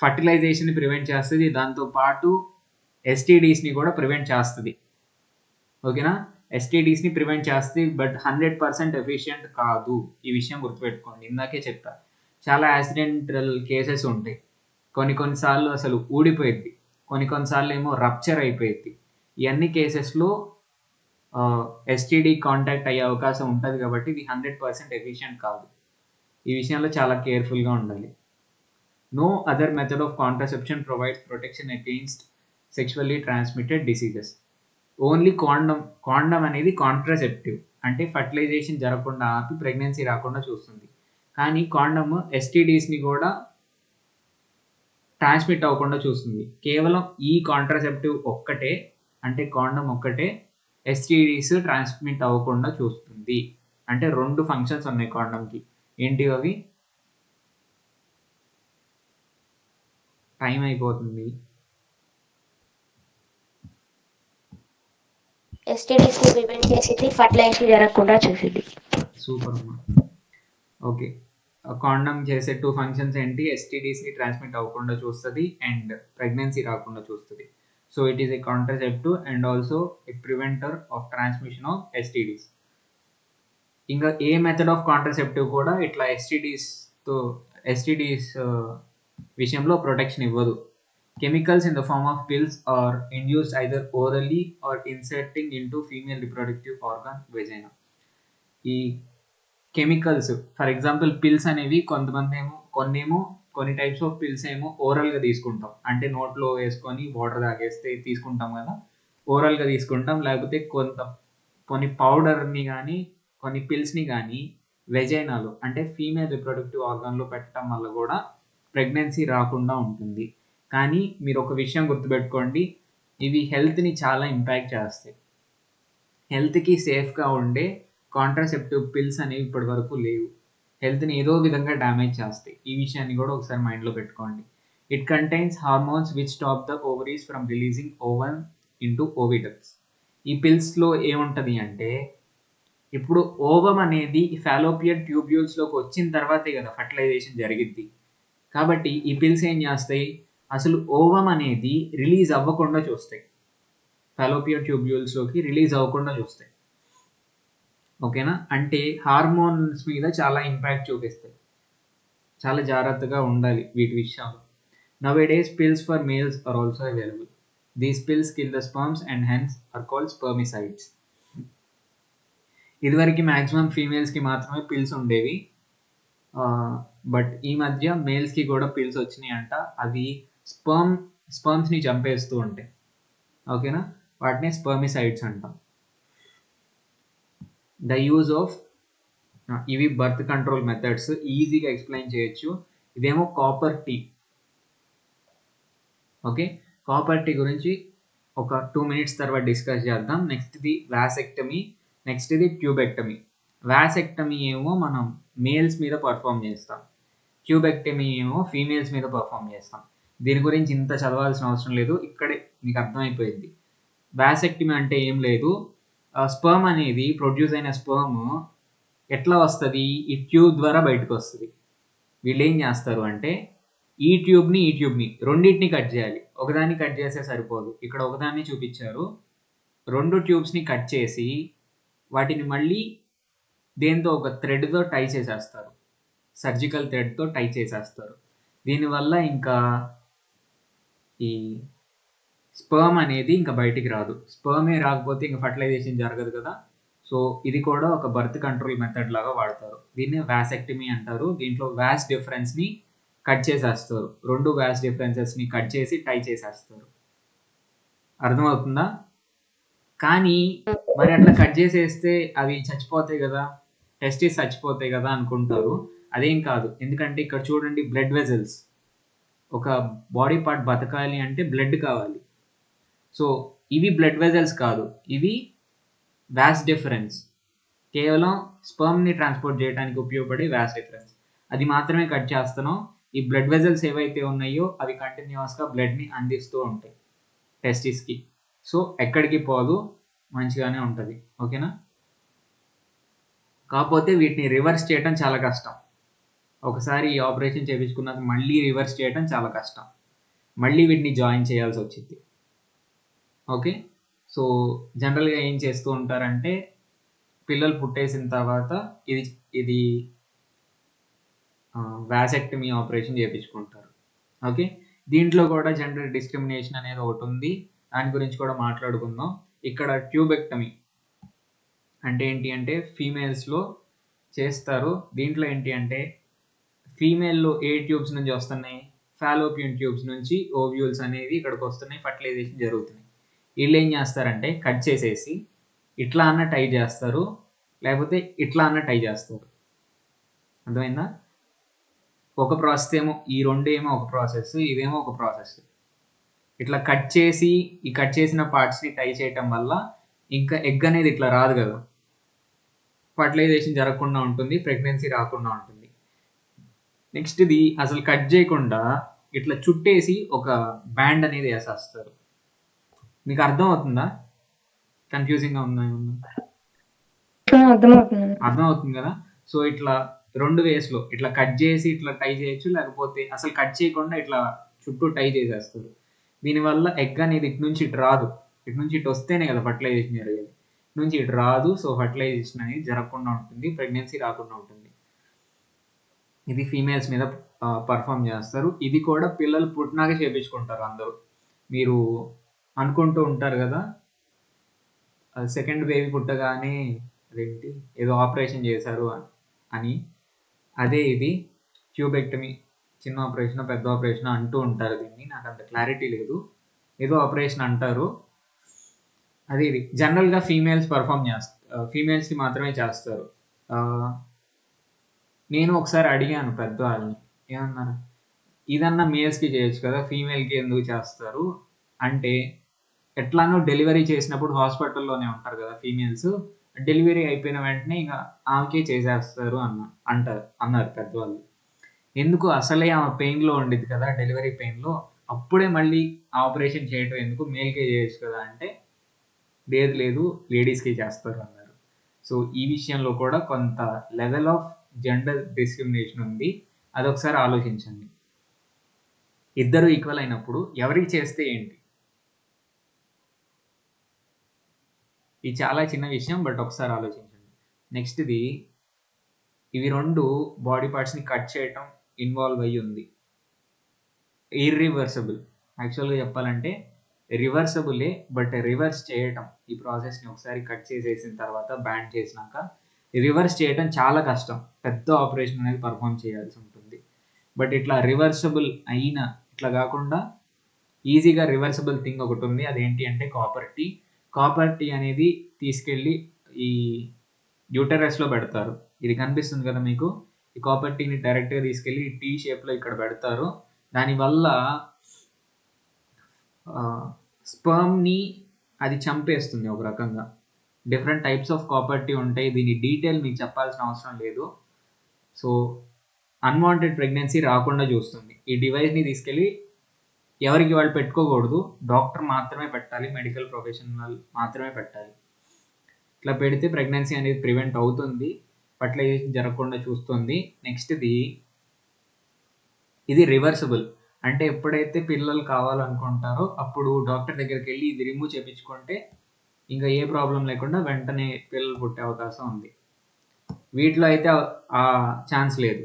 ఫర్టిలైజేషన్ని ప్రివెంట్ చేస్తుంది, దాంతోపాటు ఎస్టీడీస్ని కూడా ప్రివెంట్ చేస్తుంది. ఓకేనా? ఎస్టీడీస్ని ప్రివెంట్ చేస్తుంది, బట్ 100% ఎఫిషియంట్ కాదు. ఈ విషయం గుర్తుపెట్టుకోండి. ఇందాకే చెప్పా, చాలా యాక్సిడెంటల్ కేసెస్ ఉంటాయి. కొన్నిసార్లు అసలు ఊడిపోయిద్ది, కొన్నిసార్లు ఏమో రప్చర్ అయిపోయిద్ది. ఇవన్నీ కేసెస్లో ఎస్టీడీ కాంటాక్ట్ అయ్యే అవకాశం ఉంటుంది కాబట్టి ఇది 100% ఎఫిషియంట్ కాదు. ఈ విషయంలో చాలా కేర్ఫుల్గా ఉండాలి. No other method of contraception provides protection against sexually transmitted diseases. Only condom అనేది కాంట్రాసెప్టివ్, అంటే ఫర్టిలైజేషన్ జరగకుండా ఆపి ప్రెగ్నెన్సీ రాకుండా చూస్తుంది. కానీ కాండమ్ ఎస్టీడీస్ని కూడా ట్రాన్స్మిట్ అవ్వకుండా చూస్తుంది. కేవలం ఈ కాంట్రాసెప్టివ్ ఒక్కటే, అంటే కాండమ్ ఒక్కటే ఎస్టీడీస్ ట్రాన్స్మిట్ అవ్వకుండా చూస్తుంది. అంటే 2 ఫంక్షన్స్ ఉన్నాయి కాండమ్కి. ఏంటి అవి? టైం అయిపోతుంది. STDs ని ప్రివెంట్ చేసేది, ఫర్టిలైజేషన్ జరగకుండా చూసేది. సూపర్ అమ్మా. ఓకే, కాండమ్ చేసే 2 ఫంక్షన్స్ ఏంటి? ఎస్టీడీస్ని ట్రాన్స్మిట్ అవ్వకుండా చూస్తుంది అండ్ ప్రెగ్నెన్సీ రాకుండా చూస్తుంది. So it is a contraceptive and also a preventer of transmission of STDs. ఇంకా ఏ మెథడ్ ఆఫ్ కాంట్రాసెప్టివ్ కూడా ఇట్లా ఎస్టీడీస్ విషయంలో ప్రొటెక్షన్ ఇవ్వదు. Chemicals in the form of pills or induced either orally or inserting into female reproductive organ vagina. ఈ chemicals, for example pills అనేవి కొన్ని types of pills ఏమో ఓరల్గా తీసుకుంటాం, అంటే నోట్లో వేసుకొని వాటర్ తాగేస్తే తీసుకుంటాం కదా, ఓరల్గా తీసుకుంటాం. లేకపోతే కొన్ని పౌడర్ని కానీ కొన్ని పిల్స్ని కానీ వెజైనాలో అంటే ఫీమేల్ రిప్రొడక్టివ్ ఆర్గాన్లో పెట్టడం వల్ల కూడా ప్రెగ్నెన్సీ రాకుండా ఉంటుంది. కానీ మీరు ఒక విషయం గుర్తుపెట్టుకోండి, ఇవి హెల్త్ని చాలా ఇంపాక్ట్ చేస్తాయి. హెల్త్కి సేఫ్గా ఉండే కాంట్రాసెప్టివ్ పిల్స్ అనేవి ఇప్పటి వరకు లేవు. హెల్త్ని ఏదో విధంగా డ్యామేజ్ చేస్తాయి. ఈ విషయాన్ని కూడా ఒకసారి మైండ్లో పెట్టుకోండి. It contains hormones which stop the ovaries from releasing ovum into oviducts. ఈ పిల్స్లో ఏముంటుంది అంటే, ఇప్పుడు ఓవమ్ అనేది ఫాలోపియన్ ట్యూబ్యూల్స్లోకి వచ్చిన తర్వాతే కదా ఫర్టిలైజేషన్ జరిగిద్ది. కాబట్టి ఈ పిల్స్ ఏం చేస్తాయి, అసలు ఓవమ్ అనేది రిలీజ్ అవ్వకుండా చూస్తాయి, ఫాలోపియన్ ట్యూబ్యూల్స్లోకి రిలీజ్ అవ్వకుండా చూస్తాయి. ఓకేనా? అంటే హార్మోన్స్ మీద చాలా ఇంపాక్ట్ చూపిస్తాయి. చాలా జాగ్రత్తగా ఉండాలి వీటి విషయాలు. Nowadays pills for males are also available. These pills kill the sperms and hence are called spermicides. ఇదివరకు మ్యాక్సిమం ఫీమేల్స్కి మాత్రమే పిల్స్ ఉండేవి, బట్ ఈ మధ్య మేల్స్కి కూడా పిల్స్ వచ్చినాయి అంట. అవి స్పర్మ్స్ని చంపేస్తూ ఉంటాయి. ఓకేనా? వాటిని స్పర్మిసైడ్స్ అంటాం. ద యూజ్ ఆఫ్ ఇవి బర్త్ కంట్రోల్ మెథడ్స్ ఈజీగా ఎక్స్ప్లెయిన్ చేయొచ్చు. ఇదేమో copper tea. Okay, copper tea గురించి ఒక 2 minutes తర్వాత డిస్కస్ చేద్దాం. నెక్స్ట్ది వాసెక్టమీ, నెక్స్ట్ది ట్యూబెక్టమీ. వాసెక్టమీ ఏమో మనం మేల్స్ మీద పర్ఫామ్ చేస్తాం, ట్యూబెక్టమీ ఏమో ఫీమేల్స్ మీద పర్ఫామ్ చేస్తాం. దీని గురించి ఇంత చదవాల్సిన అవసరం లేదు, ఇక్కడే మీకు అర్థమైపోయింది. వాసెక్టమీ అంటే ఏం లేదు, స్పర్మ్ అనేది ప్రొడ్యూస్ అయిన స్పర్మ్ ఎట్లా వస్తుంది, ఈ ట్యూబ్ ద్వారా బయటకు వస్తుంది. వీళ్ళు ఏం చేస్తారు అంటే ఈ ట్యూబ్ని రెండింటిని కట్ చేయాలి. ఒకదాన్ని కట్ చేస్తే సరిపోదు, ఇక్కడ ఒకదాన్ని చూపించారు. 2 ట్యూబ్స్ని కట్ చేసి వాటిని మళ్ళీ దేంతో ఒక థ్రెడ్తో టై చేసేస్తారు, సర్జికల్ థ్రెడ్తో టై చేసేస్తారు. దీనివల్ల ఇంకా ఈ స్పర్మ్ అనేది ఇంకా బయటికి రాదు. స్పర్మే రాకపోతే ఇంకా ఫర్టిలైజేషన్ జరగదు కదా. సో ఇది కూడా ఒక బర్త్ కంట్రోల్ మెథడ్ లాగా వాడతారు. దీన్ని వాసెక్టమీ అంటారు. దీంట్లో వాస్ డిఫరెన్స్ని కట్ చేసేస్తారు. 2 వాస్ డిఫరెన్సెస్ని కట్ చేసి టై చేసేస్తారు. అర్థమవుతుందా? కానీ మరి అట్లా కట్ చేసేస్తే అవి చచ్చిపోతాయి కదా, టెస్టిస్ చచ్చిపోతాయి కదా అనుకుంటారు. అదేం కాదు. ఎందుకంటే ఇక్కడ చూడండి, బ్లడ్ వెజల్స్, ఒక బాడీ పార్ట్ బతకాలి అంటే బ్లడ్ కావాలి. సో ఇవి బ్లడ్ వెజల్స్ కాదు, ఇవి వాస్ డిఫరెన్స్. కేవలం స్పర్మ్ని ట్రాన్స్పోర్ట్ చేయడానికి ఉపయోగపడే వాస్ డిఫరెన్స్, అది మాత్రమే కట్ చేస్తున్నాం. ఈ బ్లడ్ వెజల్స్ ఏవైతే ఉన్నాయో అవి కంటిన్యూస్గా బ్లడ్ని అందిస్తూ ఉంటాయి టెస్టిస్కి. సో ఎక్కడికి పోదు, మంచిగానే ఉంటుంది. ఓకేనా? కాకపోతే వీటిని రివర్స్ చేయడం చాలా కష్టం. ఒకసారి ఈ ఆపరేషన్ చేయించుకున్నాక మళ్ళీ రివర్స్ చేయడం చాలా కష్టం. మళ్ళీ వీటిని జాయిన్ చేయాల్సి వచ్చింది. ఓకే. సో జనరల్గా ఏం చేస్తూ ఉంటారంటే, పిల్లలు పుట్టేసిన తర్వాత ఇది వాసెక్టమీ ఆపరేషన్ చేయించుకుంటారు. ఓకే. దీంట్లో కూడా జెండర్ డిస్క్రిమినేషన్ అనేది ఒకటి ఉంది. దాని గురించి కూడా మాట్లాడుకుందాం. ఇక్కడ ట్యూబెక్టమీ అంటే ఏంటి అంటే ఫీమేల్స్లో చేస్తారు. దీంట్లో ఏంటి అంటే ఫీమేల్లో ఏ ట్యూబ్స్ నుంచి వస్తున్నాయి? ఫాలోపియన్ ట్యూబ్స్ నుంచి ఓవ్యూల్స్ అనేవి ఇక్కడికి వస్తున్నాయి, ఫర్టిలైజేషన్ జరుగుతున్నాయి. వీళ్ళు ఏం చేస్తారంటే కట్ చేసేసి ఇట్లా అన్న టై చేస్తారు, లేకపోతే ఇట్లా అన్న టై చేస్తారు. అర్థమైందా? ఒక ప్రాసెస్ ఏమో, ఈ రెండు ఏమో ఒక ప్రాసెస్, ఇదేమో ఒక ప్రాసెస్. ఇట్లా కట్ చేసి ఈ కట్ చేసిన పార్ట్స్ని టై చేయటం వల్ల ఇంకా ఎగ్ అనేది ఇట్లా రాదు కదా, ఫర్టిలైజేషన్ జరగకుండా ఉంటుంది, ప్రెగ్నెన్సీ రాకుండా ఉంటుంది. నెక్స్ట్ ఇది అసలు కట్ చేయకుండా ఇట్లా చుట్టేసి ఒక బ్యాండ్ అనేది వేసేస్తారు. మీకు అర్థం అవుతుందా? కన్ఫ్యూజింగ్గా ఉందా? అర్థమవుతుంది కదా. సో ఇట్లా 2 వేస్లో ఇట్లా కట్ చేసి ఇట్లా టై చేయొచ్చు, లేకపోతే అసలు కట్ చేయకుండా ఇట్లా చుట్టూ టై చేసేస్తారు. దీనివల్ల ఎగ్ అనేది ఇటు నుంచి ఇటు రాదు, ఇటు నుంచి ఇటు వస్తేనే కదా ఫర్టిలైజేషన్ జరిగేది. ఇటు నుంచి ఇటు రాదు. సో ఫర్టిలైజేషన్ అనేది జరగకుండా ఉంటుంది, ప్రెగ్నెన్సీ రాకుండా ఉంటుంది. ఇది ఫీమేల్స్ మీద పర్ఫామ్ చేస్తారు. ఇది కూడా పిల్లలు పుట్టినాక చేయించుకుంటారు అందరూ. మీరు అనుకుంటూ ఉంటారు కదా, సెకండ్ బేబీ పుట్టగానే అదేంటి ఏదో ఆపరేషన్ చేశారు అని. అదే ఇది ట్యూబెక్టమీ. చిన్న ఆపరేషన్, పెద్ద ఆపరేషన్ అంటూ ఉంటారు దీన్ని, నాకు అంత క్లారిటీ లేదు. ఏదో ఆపరేషన్ అంటారు. అదే ఇది జనరల్గా ఫీమేల్స్ పర్ఫామ్ చేస్తారు, ఫీమేల్స్కి మాత్రమే చేస్తారు. నేను ఒకసారి అడిగాను పెద్దవాళ్ళని, ఏమన్నారు, ఇదన్నా మేల్స్కి చేయొచ్చు కదా, ఫీమేల్కి ఎందుకు చేస్తారు అంటే, ఎట్లానో డెలివరీ చేసినప్పుడు హాస్పిటల్లోనే ఉంటారు కదా ఫీమేల్స్, డెలివరీ అయిపోయిన వెంటనే ఇంకా ఆమెకే చేసేస్తారు అన్నారు పెద్దవాళ్ళు. ఎందుకు, అసలే ఆమె పెయిన్లో ఉండిద్ది కదా, డెలివరీ పెయిన్లో, అప్పుడే మళ్ళీ ఆపరేషన్ చేయటం ఎందుకు, మేల్కే చేయొచ్చు కదా అంటే, లేదు లేడీస్కే చేస్తారు అన్నారు. సో ఈ విషయంలో కూడా కొంత లెవెల్ ఆఫ్ జెండర్ డిస్క్రిమినేషన్ ఉంది. అదొకసారి ఆలోచించండి. ఇద్దరు ఈక్వల్ అయినప్పుడు ఎవరికి చేస్తే ఏంటి? ఇది చాలా చిన్న విషయం, బట్ ఒకసారి ఆలోచించండి. నెక్స్ట్ది, ఇవి 2 బాడీ పార్ట్స్ని కట్ చేయటం ఇన్వాల్వ్ అయ్యి ఉంది. ఇర్రివర్సబుల్. యాక్చువల్గా చెప్పాలంటే రివర్సబులే, బట్ రివర్స్ చేయటం, ఈ ప్రాసెస్ని ఒకసారి కట్ చేసేసిన తర్వాత బ్యాండ్ చేసినాక రివర్స్ చేయటం చాలా కష్టం. పెద్ద ఆపరేషన్ అనేది పర్ఫామ్ చేయాల్సి ఉంటుంది. బట్ ఇట్లా రివర్సబుల్ అయిన, ఇట్లా కాకుండా ఈజీగా రివర్సబుల్ థింగ్ ఒకటి ఉంది. అదేంటి అంటే కాపర్ టీ. కాపర్ టీ అనేది తీసుకెళ్ళి ఈ యూటరస్లో పెడతారు. ఇది కనిపిస్తుంది కదా మీకు, ఈ కాపర్ టీని డైరెక్ట్గా తీసుకెళ్ళి టీ షేప్లో ఇక్కడ పెడతారు. దానివల్ల స్పర్మ్ని అది చంపేస్తుంది ఒక రకంగా. Different types of copper tea ఉంటాయి, దీని డీటెయిల్ మీకు చెప్పాల్సిన అవసరం లేదు. సో అన్వాంటెడ్ ప్రెగ్నెన్సీ రాకుండా చూస్తుంది. ఈ డివైస్ని తీసుకెళ్ళి ఎవరికి వాళ్ళు పెట్టుకోకూడదు, డాక్టర్ మాత్రమే పెట్టాలి, మెడికల్ ప్రొఫెషనల్ మాత్రమే పెట్టాలి. ఇట్లా పెడితే ప్రెగ్నెన్సీ అనేది ప్రివెంట్ అవుతుంది, ఫర్టిలైజేషన్ జరగకుండా చూస్తుంది. నెక్స్ట్ది, ఇది రివర్సబుల్. అంటే ఎప్పుడైతే పిల్లలు కావాలనుకుంటారో అప్పుడు డాక్టర్ దగ్గరికి వెళ్ళి ఇది రిమూవ్ చేయించుకుంటే ఇంకా ఏ ప్రాబ్లం లేకుండా వెంటనే పిల్లలు పుట్టే అవకాశం ఉంది. వీటిలో అయితే ఆ ఛాన్స్ లేదు.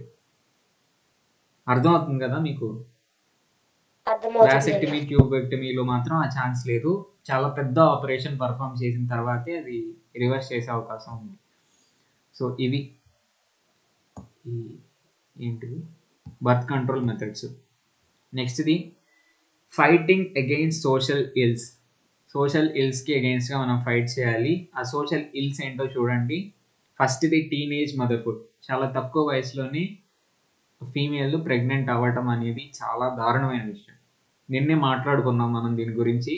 అర్థమవుతుంది కదా మీకు? అర్థమవుతుంది. వాసెక్టమీ, ట్యూబెక్టమీలో మాత్రం ఆ ఛాన్స్ లేదు. చాలా పెద్ద ఆపరేషన్ పర్ఫామ్ చేసిన తర్వాతే అది రివర్స్ చేసే అవకాశం ఉంది. సో ఇవి ఈ ఏంటిది బర్త్ కంట్రోల్ మెథడ్స్. నెక్స్ట్ది fighting against social ills. Social ఇల్స్కి అగెయిన్స్ట్గా మనం ఫైట్ చేయాలి. ఆ సోషల్ ఇల్స్ ఏంటో చూడండి. ఫస్ట్ది టీనేజ్ మదర్హుడ్. చాలా తక్కువ వయసులోనే ఫీమేల్ ప్రెగ్నెంట్ అవ్వటం అనేది చాలా దారుణమైన విషయం. నిన్నే మాట్లాడుకున్నాం మనం దీని గురించి.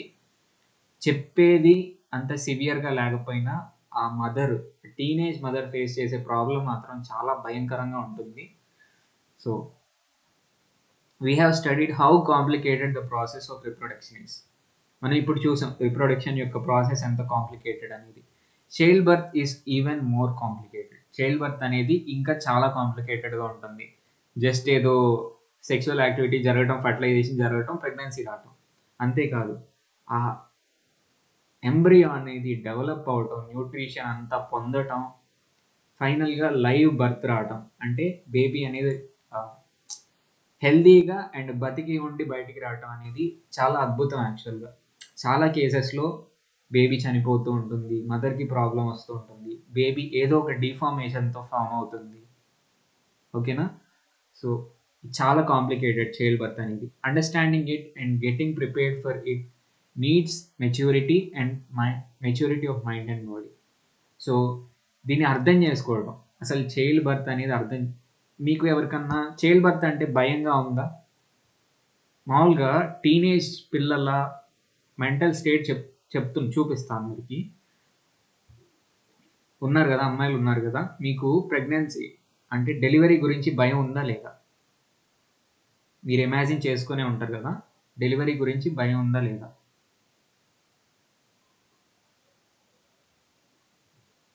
చెప్పేది అంత సివియర్గా లేకపోయినా ఆ మదర్, టీనేజ్ మదర్ ఫేస్ చేసే ప్రాబ్లం మాత్రం చాలా భయంకరంగా ఉంటుంది. So we have studied how complicated the process of reproduction is. మనం ఇప్పుడు చూసాం రిప్రొడక్షన్ యొక్క ప్రాసెస్ ఎంత కాంప్లికేటెడ్ అనేది. Child birth is even more complicated. Child birth అనేది ఇంకా చాలా కాంప్లికేటెడ్గా ఉంటుంది. జస్ట్ ఏదో సెక్షువల్ యాక్టివిటీ జరగటం, ఫర్టిలైజేషన్ జరగటం, ప్రెగ్నెన్సీ రావటం అంతేకాదు. ఆ ఎంబ్రియో అనేది డెవలప్ అవటం, న్యూట్రిషన్ అంతా పొందటం, ఫైనల్గా లైవ్ బర్త్ రావటం, అంటే బేబీ అనేది హెల్దీగా అండ్ బతికి ఉండి బయటికి రావటం అనేది చాలా అద్భుతం. యాక్చువల్గా చాలా కేసెస్లో బేబీ చనిపోతూ ఉంటుంది, మదర్కి ప్రాబ్లం వస్తూ ఉంటుంది, బేబీ ఏదో ఒక డిఫార్మేషన్తో ఫామ్ అవుతుంది. ఓకేనా? సో చాలా కాంప్లికేటెడ్ చైల్డ్ బర్త్ అనేది. Understanding it and getting prepared for it needs maturity and maturity of mind and body. So దీన్ని అర్థం చేసుకోవడం, అసలు చైల్డ్ బర్త్ అనేది అర్థం. మీకు ఎవరికన్నా చైల్డ్ బర్త్ అంటే భయంగా ఉందా? మామూలుగా టీనేజ్ పిల్లల మెంటల్ స్టేట్ చూపిస్తాను అందరికి. ఉన్నారు కదా, అమ్మాయిలు ఉన్నారు కదా, మీకు ప్రెగ్నెన్సీ అంటే డెలివరీ గురించి భయం ఉందా లేదా? మీరు ఇమాజిన్ చేసుకునే ఉంటారు కదా, డెలివరీ గురించి భయం ఉందా లేదా?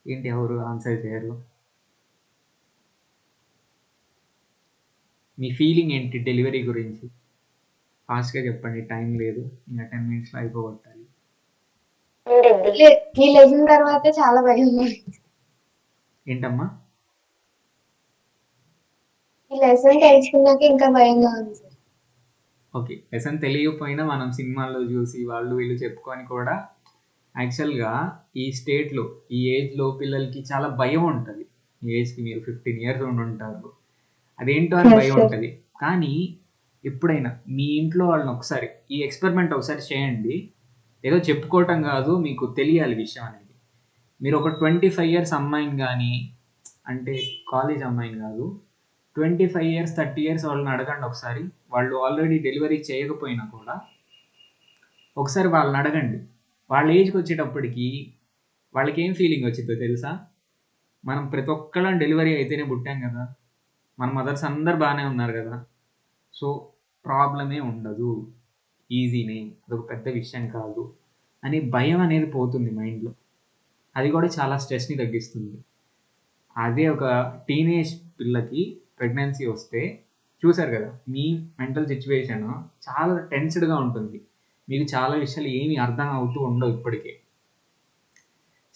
ఏంటి ఎవరు ఆన్సర్ చేయరు? మీ ఫీలింగ్ ఏంటి డెలివరీ గురించి? ఫాస్ట్గా చెప్పండి, టైం లేదు, ఇంకా 10 minutesలో అయిపోగొట్టాలి. ఉండింది. ఈ లెసన్ తర్వాతే చాలా భయం ఉంది. ఏంటమ్మా? ఈ లెసన్ తెలుసుకున్నాక ఇంకా భయంగా ఉంది సార్. ఓకే, లెసన్ తెలియకపోయినా మనం సినిమాల్లో చూసి వాళ్ళు వీళ్ళు చెప్పుకొని కూడా యాక్చువల్గా ఈ స్టేట్లో ఈ ఏజ్లో పిల్లలకి చాలా భయం ఉంటుంది. ఈ ఏజ్కి మీరు 15 years ఉండి ఉంటారు, అదేంటో అని Yes, భయం sir. ఉంటుంది. కానీ ఎప్పుడైనా మీ ఇంట్లో వాళ్ళని ఒకసారి ఈ ఎక్స్పెరిమెంట్ ఒకసారి చేయండి. ఏదో చెప్పుకోవటం కాదు, మీకు తెలియాలి విషయం అనేది. మీరు ఒక 25 years అమ్మాయిని కానీ, అంటే కాలేజ్ అమ్మాయిని కాదు, 25 years 30 years వాళ్ళని అడగండి ఒకసారి. వాళ్ళు ఆల్రెడీ డెలివరీ చేయకపోయినా కూడా ఒకసారి వాళ్ళని అడగండి. వాళ్ళ ఏజ్కి వచ్చేటప్పటికి వాళ్ళకి ఏం ఫీలింగ్ వచ్చిందో తెలుసా? మనం ప్రతి ఒక్కళ్ళం డెలివరీ అయితేనే పుట్టాం కదా, మన మదర్స్ అందరు బాగానే ఉన్నారు కదా, సో ప్రాబ్లమే ఉండదు, ఈజీనే, అదొక పెద్ద విషయం కాదు అని భయం అనేది పోతుంది మైండ్లో. అది కూడా చాలా స్ట్రెస్ని తగ్గిస్తుంది. అదే ఒక టీనేజ్ పిల్లకి ప్రెగ్నెన్సీ వస్తే చూసారు కదా, మీ మెంటల్ సిచ్యువేషన్ చాలా టెన్స్డ్గా ఉంటుంది. మీకు చాలా విషయాలు ఏమీ అర్థం అవుతూ ఉండవు, ఇప్పటికే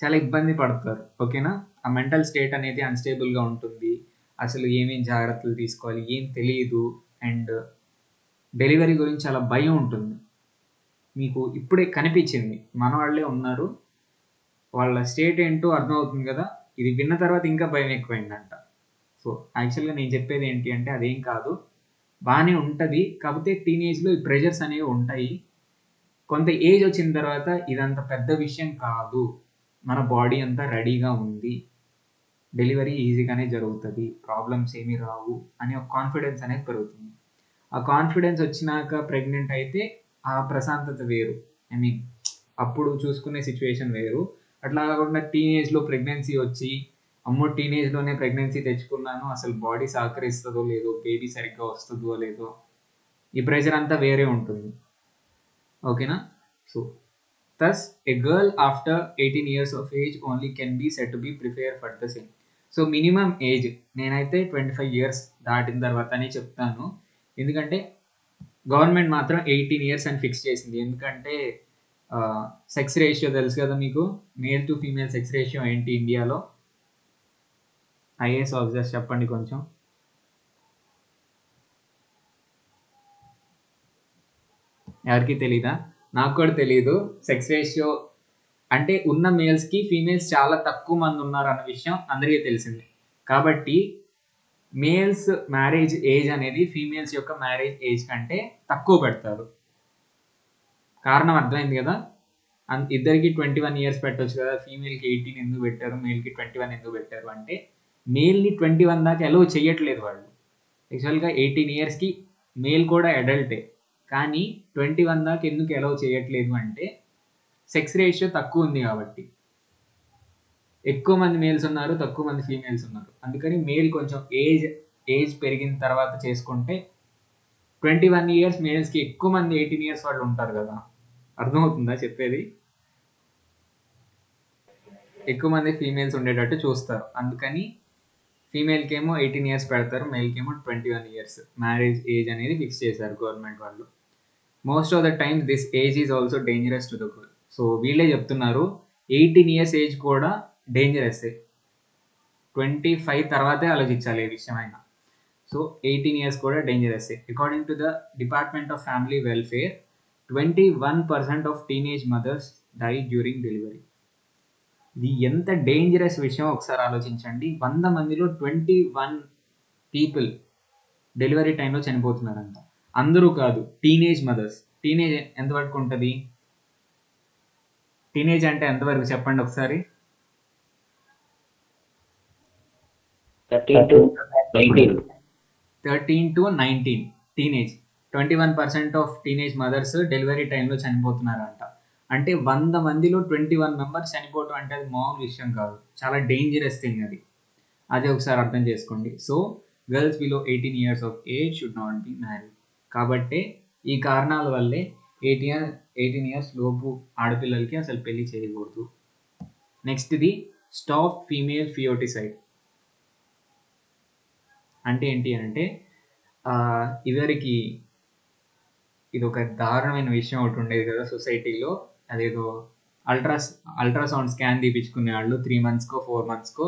చాలా ఇబ్బంది పడతారు. ఓకేనా? ఆ మెంటల్ స్టేట్ అనేది అన్స్టేబుల్గా ఉంటుంది. అసలు ఏమేం జాగ్రత్తలు తీసుకోవాలి ఏం తెలియదు, అండ్ డెలివరీ గురించి చాలా భయం ఉంటుంది. మీకు ఇప్పుడే కనిపించింది, మన వాళ్ళే ఉన్నారు, వాళ్ళ స్టేట్ ఏంటో అర్థమవుతుంది కదా. ఇది విన్న తర్వాత ఇంకా భయం ఎక్కువైందంట. సో యాక్చువల్గా నేను చెప్పేది ఏంటి అంటే అదేం కాదు, బాగానే ఉంటుంది. కాకపోతే టీనేజ్లో ఈ ప్రెషర్స్ అనేవి ఉంటాయి. కొంత ఏజ్ వచ్చిన తర్వాత ఇదంత పెద్ద విషయం కాదు, మన బాడీ అంతా రెడీగా ఉంది, డెలివరీ ఈజీగానే జరుగుతుంది, ప్రాబ్లమ్స్ ఏమీ రావు అనే ఒక కాన్ఫిడెన్స్ అనేది పెరుగుతుంది. ఆ కాన్ఫిడెన్స్ వచ్చినాక ప్రెగ్నెంట్ అయితే ఆ ప్రశాంతత వేరు. ఐ మీన్ అప్పుడు చూసుకునే సిచ్యువేషన్ వేరు. అట్లా కాకుండా టీనేజ్లో ప్రెగ్నెన్సీ వచ్చి అమ్మో టీనేజ్లోనే ప్రెగ్నెన్సీ తెచ్చుకున్నాను, అసలు బాడీ సహకరిస్తుందో లేదో, బేబీ సరిగ్గా వస్తుందో లేదో, ఈ ప్రెషర్ అంతా వేరే ఉంటుంది. ఓకేనా? So thus a girl after 18 years of age only can be said to be prepared for the same. So minimum age నేనైతే 25 years దాటిన తర్వాత అని చెప్తాను. ఎందుకంటే గవర్నమెంట్ మాత్రం 18 years అని ఫిక్స్ చేసింది. ఎందుకంటే సెక్స్ రేషియో తెలుసు కదా మీకు, male to female sex ratio ఏంటి ఇండియాలో? ఐఏఎస్ ఆఫీసర్స్ చెప్పండి కొంచెం. 1:1. ఎవరికి తెలీదా? నాకు కూడా తెలీదు. సెక్స్ రేషియో అంటే ఉన్న మేల్స్కి ఫీమేల్స్ చాలా తక్కువ మంది ఉన్నారు అన్న విషయం అందరికీ తెలిసింది. కాబట్టి మేల్స్ మ్యారేజ్ ఏజ్ అనేది ఫీమేల్స్ యొక్క మ్యారేజ్ ఏజ్ కంటే తక్కువ పెడతారు. కారణం అర్థమైంది కదా? ఇద్దరికి 21 ఇయర్స్ పెట్టొచ్చు కదా, ఫీమేల్కి 18 ఎందుకు పెట్టారు, మేల్కి 21 ఎందుకు పెట్టారు అంటే మేల్ని 21 దాకా అలౌ చేయట్లేదు వాళ్ళు. యాక్చువల్గా 18 ఇయర్స్కి మేల్ కూడా అడల్టే, కానీ 21 దాకా ఎందుకు అలౌ చేయట్లేదు అంటే సెక్స్ రేషియో తక్కువ ఉంది కాబట్టి. ఎక్కువ మంది మేల్స్ ఉన్నారు, తక్కువ మంది ఫీమేల్స్ ఉన్నారు. అందుకని మేల్ కొంచెం ఏజ్ పెరిగిన తర్వాత చేసుకుంటే 21 ఇయర్స్ మేల్స్కి ఎక్కువ మంది 18 ఇయర్స్ వాళ్ళు ఉంటారు కదా. అర్థమవుతుందా చెప్పేది? ఎక్కువ మంది ఫీమేల్స్ ఉండేటట్టు చూస్తారు. అందుకని ఫీమేల్కి ఏమో 18 ఇయర్స్ పెడతారు, మేల్కి ఏమో 21 ఇయర్స్ మ్యారేజ్ ఏజ్ అనేది ఫిక్స్ చేశారు గవర్నమెంట్ వాళ్ళు. Most of the times this age is also dangerous to the girl. So వీళ్ళే చెప్తున్నారు 18 ఇయర్స్ ఏజ్ కూడా డేంజరస్సే. 25 తర్వాతే ఆలోచించాలి ఏ విషయమైనా. సో 18 ఇయర్స్ కూడా డేంజరస్సే. According to the department of family welfare 21% of teenage mothers die during delivery. ఇది ఎంత డేంజరస్ విషయం ఒకసారి ఆలోచించండి. 100 మందిలో 21 పీపుల్ డెలివరీ టైంలో చనిపోతున్నారంట. అందరూ కాదు, టీనేజ్ మదర్స్. టీనేజ్ ఎంతవరకు ఉంటుంది? టీనేజ్ అంటే ఎంతవరకు చెప్పండి ఒకసారి? 13 to 19. 13 to 19 teenage. 21% of teenage mothers delivery టైంలో చనిపోతున్నారంట. అంటే 100 మందిలో 21 మెంబర్స్ చనిపోవటం అంటే అది మామూలు విషయం కాదు, చాలా డేంజరస్ థింగ్ అది. అదే ఒకసారి అర్థం చేసుకోండి. So girls below 18 years of age should not be married. కాబట్టి ఈ కారణాల వల్లే 18 ఇయర్స్ లోపు ఆడపిల్లలకి అసలు పెళ్లి చేయకూడదు. నెక్స్ట్ది స్టాప్ ఫీమేల్ ఫియోటిసైడ్. అంటే ఏంటి అంటే ఇదివరకు ఇది ఒక దారుణమైన విషయం ఒకటి ఉండేది కదా సొసైటీలో. అదేదో అల్ట్రాసౌండ్ స్కాన్ తీపించుకునే వాళ్ళు 3 monthsకో 4 monthsకో.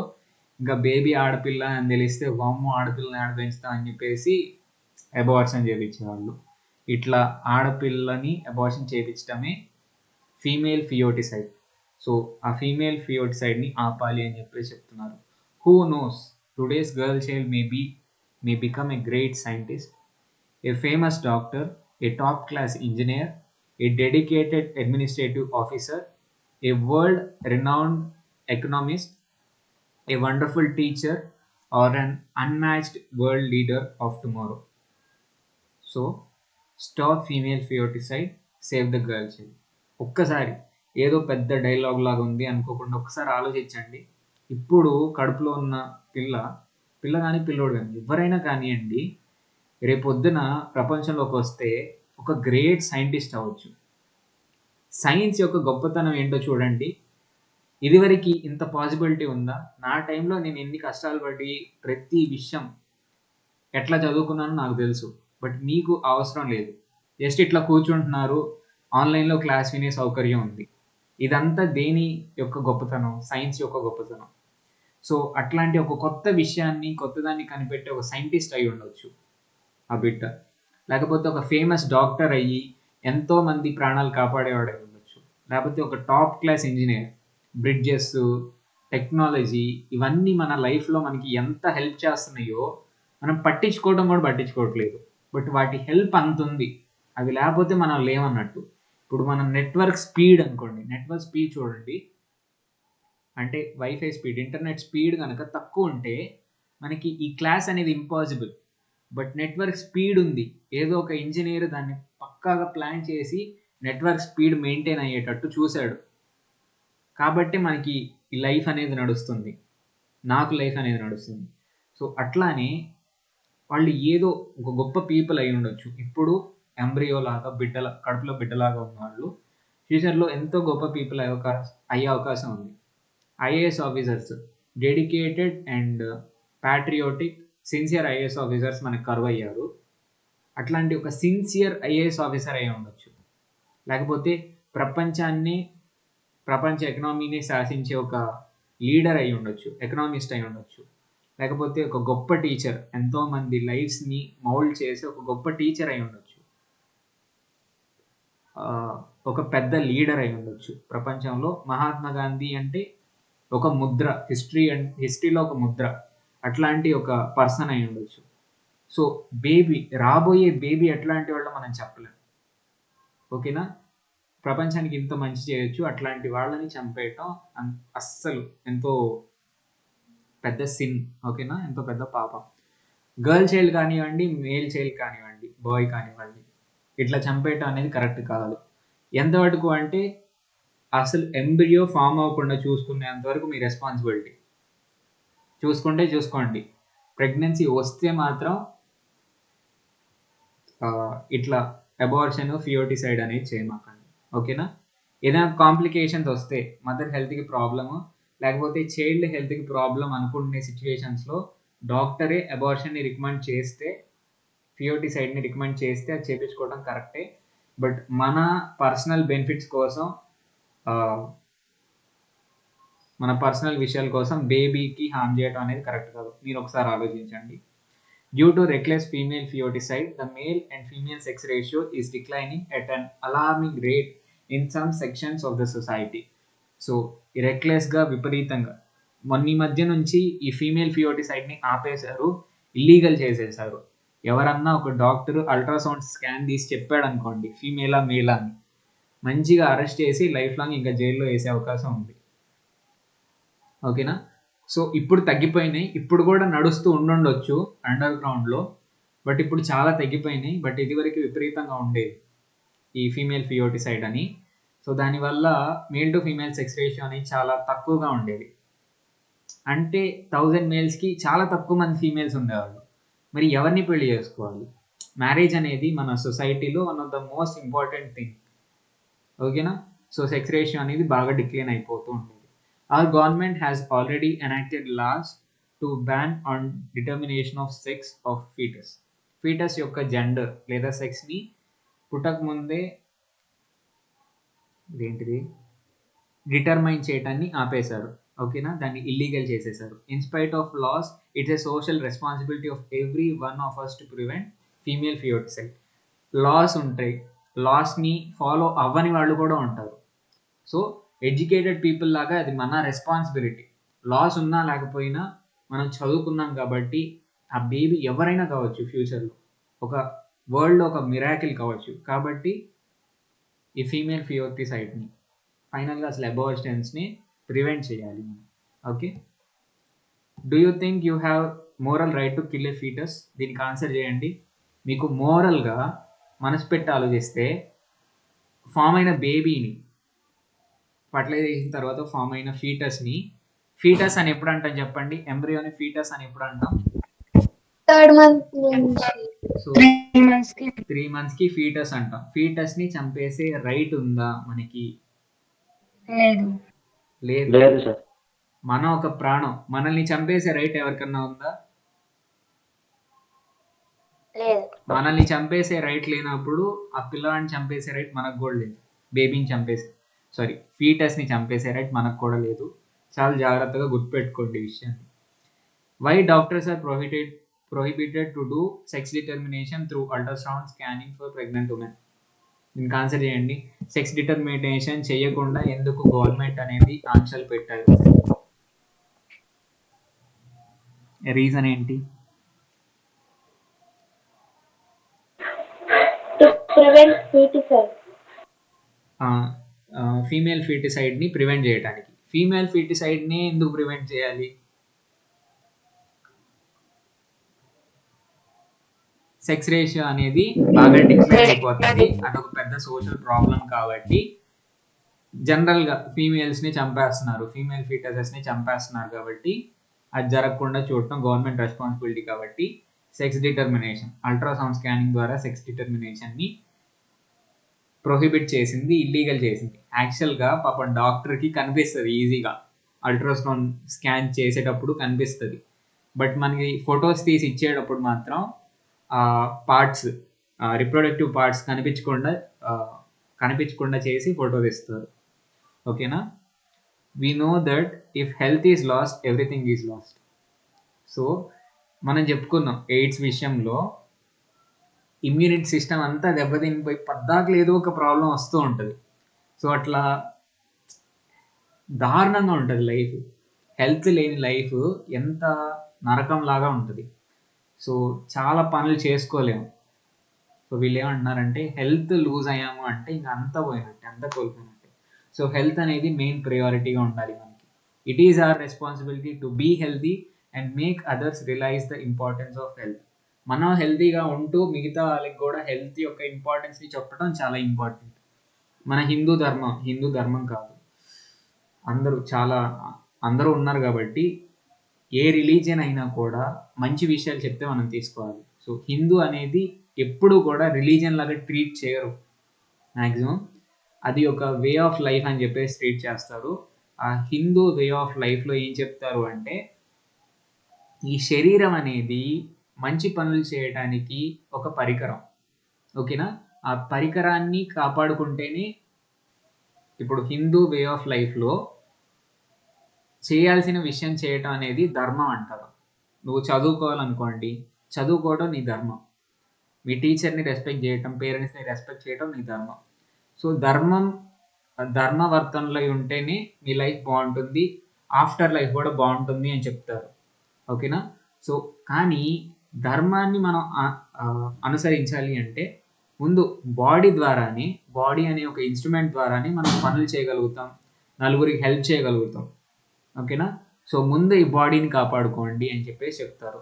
ఇంకా బేబీ ఆడపిల్ల అని తెలిస్తే వామ్మో ఆడపిల్లని ఆడ పెంచుతా అని చెప్పేసి అబార్షన్ చేయించేవాళ్ళు. ఇట్లా ఆడపిల్లని అబార్షన్ చేయించడమే ఫీమేల్ ఫియోటిసైడ్. సో ఆ ఫీమేల్ ఫియోటిసైడ్ని ఆపాలి అని చెప్పేసి చెప్తున్నారు. Who knows, today's girl child may become a great scientist, a famous doctor, a top-class engineer, a dedicated administrative officer, a world-renowned economist, a wonderful teacher, or an unmatched world leader of tomorrow. So, stop female feticide, save the girl child. ఒక్కసారి ఏదో పెద్ద dialogue లాగా ఉంది అనుకోకుండా ఒకసారి ఆలోచించండి. ఇప్పుడు కడుపులో ఉన్న పిల్ల కానీ పిల్లోడు కానీ ఎవరైనా కానివ్వండి, రేపొద్దున ప్రపంచంలోకి వస్తే ఒక గ్రేట్ సైంటిస్ట్ అవ్వచ్చు. సైన్స్ యొక్క గొప్పతనం ఏంటో చూడండి. ఇదివరకు ఇంత పాసిబిలిటీ ఉందా? నా టైంలో నేను ఎన్ని కష్టాలు పడి ప్రతి విషయం ఎట్లా చదువుకున్నానో నాకు తెలుసు. బట్ మీకు అవసరం లేదు. జస్ట్ ఇట్లా కూర్చుంటున్నారు, ఆన్లైన్లో క్లాస్ వినే సౌకర్యం ఉంది. ఇదంతా దేని యొక్క గొప్పతనం? సైన్స్ యొక్క గొప్పతనం. సో అట్లాంటి ఒక కొత్త విషయాన్ని, కొత్తదాన్ని కనిపెట్టే ఒక సైంటిస్ట్ అయి ఉండొచ్చు ఆ బిడ్డ. లేకపోతే ఒక ఫేమస్ డాక్టర్ అయ్యి ఎంతోమంది ప్రాణాలు కాపాడేవాడు అయి ఉండొచ్చు. లేకపోతే ఒక top class engineer. Bridges, technology ఇవన్నీ మన లైఫ్లో మనకి ఎంత హెల్ప్ చేస్తున్నాయో మనం పట్టించుకోవట్లేదు. బట్ వాటి హెల్ప్ అంత ఉంది. అవి లేకపోతే మనం లేవన్నట్టు. ఇప్పుడు మనం నెట్వర్క్ స్పీడ్ అనుకోండి, నెట్వర్క్ స్పీడ్ చూడండి. అంటే వైఫై స్పీడ్, ఇంటర్నెట్ స్పీడ్ కనుక తక్కువ ఉంటే మనకి ఈ క్లాస్ అనేది ఇంపాసిబుల్. బట్ నెట్వర్క్ స్పీడ్ ఉంది, ఏదో ఒక ఇంజనీర్ దాన్ని పక్కాగా ప్లాన్ చేసి నెట్వర్క్ స్పీడ్ మెయింటైన్ అయ్యేటట్టు చూశాడు. కాబట్టి మనకి ఈ లైఫ్ అనేది నడుస్తుంది, నాకు లైఫ్ అనేది నడుస్తుంది. సో అట్లానే వాళ్ళు ఏదో ఒక గొప్ప పీపుల్ అయి ఉండొచ్చు. ఇప్పుడు ఎంబ్రియో లాగా కడుపులో బిడ్డలాగా ఉన్న వాళ్ళు ఫ్యూచర్లో ఎంతో గొప్ప పీపుల్ అయ్యే అవకాశం ఉంది. IAS officers, dedicated and ప్యాట్రియోటిక్ sincere IAS officers మనకు కరువయ్యారు. అట్లాంటి ఒక సిన్సియర్ ఐఏఎస్ ఆఫీసర్ అయి ఉండొచ్చు. లేకపోతే ప్రపంచ ఎకనామీని శాసించే ఒక లీడర్ అయి ఉండొచ్చు, ఎకనామిస్ట్ అయి ఉండొచ్చు. లేకపోతే ఒక గొప్ప టీచర్, ఎంతోమంది లైఫ్స్ని మౌల్డ్ చేసే ఒక గొప్ప టీచర్ అయి ఉండొచ్చు. ఒక పెద్ద లీడర్ అయి ఉండొచ్చు ప్రపంచంలో. మహాత్మా గాంధీ అంటే ఒక ముద్ర, హిస్టరీలో ఒక ముద్ర, అట్లాంటి ఒక పర్సన్ అయి ఉండొచ్చు. సో రాబోయే బేబీ ఎట్లాంటి వాళ్ళో మనం చెప్పలేం. ఓకేనా? ప్రపంచానికి ఇంత మంచి చేయొచ్చు, అట్లాంటి వాళ్ళని చంపేయటం అస్సలు ఎంతో పెద్ద సిన్. ఓకేనా? ఎంతో పెద్ద పాపం. గర్ల్ చైల్డ్ కానివ్వండి, మేల్ చైల్డ్ కానివ్వండి, బాయ్ కానివ్వండి, ఇట్లా చంపేయటం అనేది కరెక్ట్ కాదు. ఎంతవరకు అంటే అసలు ఎంబ్రియో ఫామ్ అవ్వకుండా చూసుకునేంత వరకు మీ రెస్పాన్సిబిలిటీ. చూసుకోండి. ప్రెగ్నెన్సీ వస్తే మాత్రం ఇట్లా అబార్షన్, ఫియోటిసైడ్ అనేది చేయమాకండి. ఓకేనా? ఏదైనా కాంప్లికేషన్స్ వస్తే, మదర్ హెల్త్కి ప్రాబ్లము లేకపోతే చైల్డ్ హెల్త్కి ప్రాబ్లం అనుకునే సిచ్యువేషన్స్లో డాక్టరే అబార్షన్ని రికమెండ్ చేస్తే, ఫియోటిసైడ్ని రికమెండ్ చేస్తే అది చేయించుకోవడం కరెక్టే. బట్ మన పర్సనల్ బెనిఫిట్స్ కోసం, మన పర్సనల్ విషయాల కోసం బేబీకి హార్మ్ చేయడం అనేది కరెక్ట్ కాదు. మీరు ఒకసారి ఆలోచించండి. Due to reckless female foeticide, the male and female sex ratio is declining at an alarming rate in some sections of the society. So రెక్లెస్గా, విపరీతంగా మొన్న మధ్య నుంచి ఈ ఫీమేల్ ఫియోటిసైడ్ని ఆపేశారు, ఇల్లీగల్ చేసేసారు. ఎవరన్నా ఒక డాక్టర్ అల్ట్రాసౌండ్ స్కాన్ తీసి చెప్పాడు అనుకోండి ఫీమేలా మేలా అని, మంచిగా అరెస్ట్ చేసి లైఫ్ లాంగ్ ఇంకా జైల్లో వేసే అవకాశం ఉంది. ఓకేనా? సో ఇప్పుడు తగ్గిపోయినాయి, ఇప్పుడు కూడా నడుస్తూ ఉండొచ్చు అండర్ గ్రౌండ్లో, బట్ ఇప్పుడు చాలా తగ్గిపోయినాయి. బట్ ఇదివరకు విపరీతంగా ఉండేది ఈ ఫీమేల్ ఫియోటిసైడ్ అని. సో దానివల్ల male to female sex ratio అనేది చాలా తక్కువగా ఉండేది. అంటే 1000 మేల్స్కి చాలా తక్కువ మంది ఫీమేల్స్ ఉండేవాళ్ళు. మరి ఎవరిని పెళ్లి చేసుకోవాలి? మ్యారేజ్ అనేది మన సొసైటీలో one of the most important thing. ఓకేనా? సో సెక్స్ రేషియో అనేది బాగా డిక్లైన్ అయిపోతూ ఉండేది. Our government has already enacted laws to ban on determination of sex of fetus. Foetus యొక్క జెండర్ లేదా సెక్స్ని పుట్టక ముందే డిటర్మైన్ చేయటాన్ని ఆపేశారు. ఓకేనా? దాన్ని ఇల్లీగల్ చేసేశారు. In spite of laws, it's a social responsibility of every one of us to prevent female foeticide. Laws ఉంటాయి, లాస్ని ఫాలో అవ్వని వాళ్ళు కూడా ఉంటారు. సో ఎడ్యుకేటెడ్ పీపుల్ లాగా అది మన రెస్పాన్సిబిలిటీ. లాస్ ఉన్నా లేకపోయినా మనం చదువుకున్నాం కాబట్టి ఆ బేబీ ఎవరైనా కావచ్చు, ఫ్యూచర్లో ఒక వరల్డ్లో ఒక మిరాకిల్ కావచ్చు. కాబట్టి ఈ ఫీమేల్ ఫియోటిసైడ్ని, ఫైనల్గా అసలు అబార్షన్స్ని ప్రివెంట్ చేయాలి మనం. Okay? Do you think you have moral right to kill a foetus? దీనికి ఆన్సర్ చేయండి. మీకు మోరల్గా మనసు పెట్టి ఆలోచిస్తే ఫామ్ అయిన బేబీని, ఫర్టిలైజ్ చేసిన తర్వాత ఫామ్ అయిన ఫీటస్ అని ఎప్పుడు అంటాం చెప్పండి? ఎంబ్రియోని ఫీటస్ అని ఎప్పుడు అంటాం? 3rd month నుంచి. సో 3 monthsకి ఫీటస్ అంటాం. ఫీటస్ని చంపేసే రైట్ ఉందా మనకి? లేదు సార్. మనం ఒక ప్రాణం, మనల్ని చంపేసే రైట్ ఎవరికన్నా ఉందా? లేదు. మనల్ని చంపేసే రైట్ లేనప్పుడు ఆ పిల్లవాడిని చంపేసే రైట్ మనకు కూడా లేదు. బేబీని ఫీటస్ని చంపేసే రైట్ మనకు కూడా లేదు. చాలా జాగ్రత్తగా గుర్తుపెట్టుకోండి ఈ విషయాన్ని. Why doctors are prohibited to do sex determination through ultrasound scanning for pregnant women? దీనికి ఆన్సర్ చేయండి. సెక్స్ డిటర్మినేషన్ చేయకుండా ఎందుకు గవర్నమెంట్ అనేది ఆంక్షలు పెట్టారు? రీజన్ ఏంటి? ఫీమేల్ ఫీటిసైడ్ని ప్రివెంట్ చేయడానికి. ఫీమేల్ ఫీటిసైడ్ని ఎందుకు ప్రివెంట్ చేయాలి? సెక్స్ రేషియో అనేది బాగా డిక్లైన్ అయిపోతుంది, అదొక పెద్ద సోషల్ ప్రాబ్లం. కాబట్టి జనరల్గా ఫీమేల్స్ని చంపేస్తున్నారు, ఫీమేల్ ఫీటసెస్ని చంపేస్తున్నారు. కాబట్టి అది జరగకుండా చూడటం గవర్నమెంట్ రెస్పాన్సిబిలిటీ. కాబట్టి సెక్స్ డిటర్మినేషన్, అల్ట్రాసౌండ్ స్కానింగ్ ద్వారా సెక్స్ డిటర్మినేషన్ని ప్రొహిబిట్ చేసింది, ఇల్లీగల్ చేసింది. యాక్చువల్గా పాపం డాక్టర్కి కనిపిస్తుంది ఈజీగా, అల్ట్రాసౌండ్ స్కాన్ చేసేటప్పుడు కనిపిస్తుంది. బట్ మనకి ఫొటోస్ తీసి ఇచ్చేటప్పుడు మాత్రం పార్ట్స్, రిప్రొడక్టివ్ పార్ట్స్ కనిపించకుండా చేసి ఫోటో తీస్తారు. ఓకేనా? We know that if health is lost, everything is lost. So మనం చెప్పుకున్నాం ఎయిడ్స్ విషయంలో ఇమ్యూనిటీ సిస్టమ్ అంతా దెబ్బతినిపోయి పద్దాకలు ఏదో ఒక ప్రాబ్లం వస్తూ ఉంటుంది. సో అట్లా దారుణంగా ఉంటుంది లైఫ్. హెల్త్ లేని లైఫ్ ఎంత నరకంలాగా ఉంటుంది. సో చాలా పనులు చేసుకోలేము. సో వీళ్ళు ఏమంటున్నారంటే హెల్త్ లూజ్ అయ్యాము అంటే ఇంకా అంతా పోయినట్టే, అంతా కోల్పోయినట్టే. సో హెల్త్ అనేది మెయిన్ ప్రయారిటీగా ఉండాలి మనకి. It is our responsibility to be healthy and make others realize the importance of health. మనం హెల్తీగా ఉంటూ మిగతా వాళ్ళకి కూడా హెల్త్ యొక్క ఇంపార్టెన్స్ని చెప్పడం చాలా ఇంపార్టెంట్. మన హిందూ ధర్మం కాదు, అందరూ ఉన్నారు కాబట్టి ఏ రిలీజియన్ అయినా కూడా మంచి విషయాలు చెప్తే మనం తీసుకోవాలి. సో హిందూ అనేది ఎప్పుడు కూడా రిలీజియన్ లాగా ట్రీట్ చేయరు మ్యాక్సిమం. అది ఒక వే ఆఫ్ లైఫ్ అని చెప్పేసి ట్రీట్ చేస్తారు. ఆ హిందూ వే ఆఫ్ లైఫ్లో ఏం చెప్తారు అంటే ఈ శరీరం అనేది మంచి పనులు చేయడానికి ఒక పరికరం, ఓకేనా? ఆ పరికరాన్ని కాపాడుకుంటేనే ఇప్పుడు హిందూ వే ఆఫ్ లైఫ్లో చేయాల్సిన విషయం చేయటం అనేది ధర్మం అంటారు. నువ్వు చదువుకోవాలనుకోండి, చదువుకోవడం నీ ధర్మం. మీ టీచర్ని రెస్పెక్ట్ చేయటం, పేరెంట్స్ని రెస్పెక్ట్ చేయటం నీ ధర్మం. సో ధర్మవర్తనలో ఉంటేనే మీ లైఫ్ బాగుంటుంది, ఆఫ్టర్ లైఫ్ కూడా బాగుంటుంది అని చెప్తారు, ఓకేనా? సో కానీ ధర్మాన్ని మనం అనుసరించాలి అంటే ముందు బాడీ అనే ఒక ఇన్స్ట్రుమెంట్ ద్వారానే మనం పనులు చేయగలుగుతాం, నలుగురికి హెల్ప్ చేయగలుగుతాం, ఓకేనా? సో ముందు ఈ బాడీని కాపాడుకోండి అని చెప్పేసి చెప్తారు.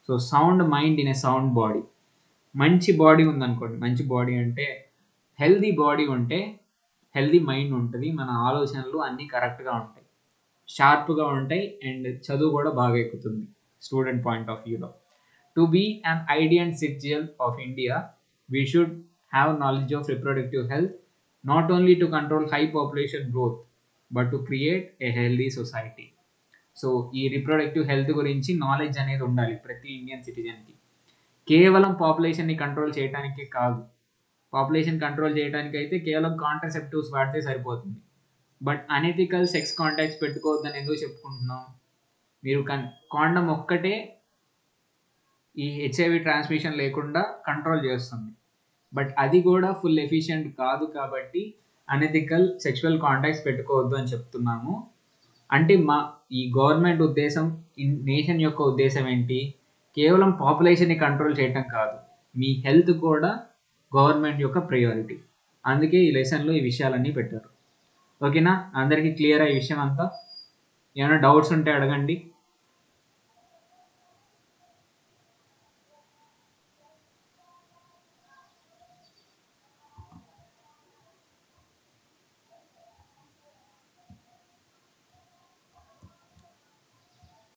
So sound mind in a sound body. మంచి బాడీ ఉందనుకోండి, మంచి బాడీ అంటే హెల్దీ బాడీ ఉంటే హెల్దీ మైండ్ ఉంటుంది, మన ఆలోచనలు అన్నీ కరెక్ట్గా ఉంటాయి, షార్ప్గా ఉంటాయి, అండ్ చదువు కూడా బాగా ఎక్కుతుంది స్టూడెంట్ పాయింట్ ఆఫ్ వ్యూలో. To be an ideal citizen of India we should have knowledge of reproductive health, not only to control high population growth but to create a healthy society. So ఈ reproductive health గురించి knowledge అనేది ఉండాలి ప్రతి Indian సిటిజన్కి. కేవలం పాపులేషన్ని control చేయడానికే కాదు, population control చేయడానికి అయితే కేవలం కాంట్రసెప్టివ్స్ వాడితే సరిపోతుంది. బట్ అనెథికల్ సెక్స్ కాంటాక్ట్స్ పెట్టుకోవద్దని ఎందుకు చెప్పుకుంటున్నాం? మీరు కాండం ఒక్కటే ఈ హెచ్ఐవి ట్రాన్స్మిషన్ లేకుండా కంట్రోల్ చేస్తుంది, బట్ అది కూడా ఫుల్ ఎఫిషియెంట్ కాదు. కాబట్టి అనెథికల్ సెక్షువల్ కాంటాక్ట్స్ పెట్టుకోవద్దు అని చెప్తున్నాము. అంటే ఈ గవర్నమెంట్ ఉద్దేశం, నేషన్ యొక్క ఉద్దేశం ఏంటి? కేవలం పాపులేషన్ని కంట్రోల్ చేయటం కాదు, మీ హెల్త్ కూడా గవర్నమెంట్ యొక్క ప్రయారిటీ. అందుకే ఈ లెసన్లో ఈ విషయాలన్నీ పెట్టారు, ఓకేనా? అందరికీ క్లియర్ ఈ విషయం అంతా? ఏమైనా డౌట్స్ ఉంటే అడగండి.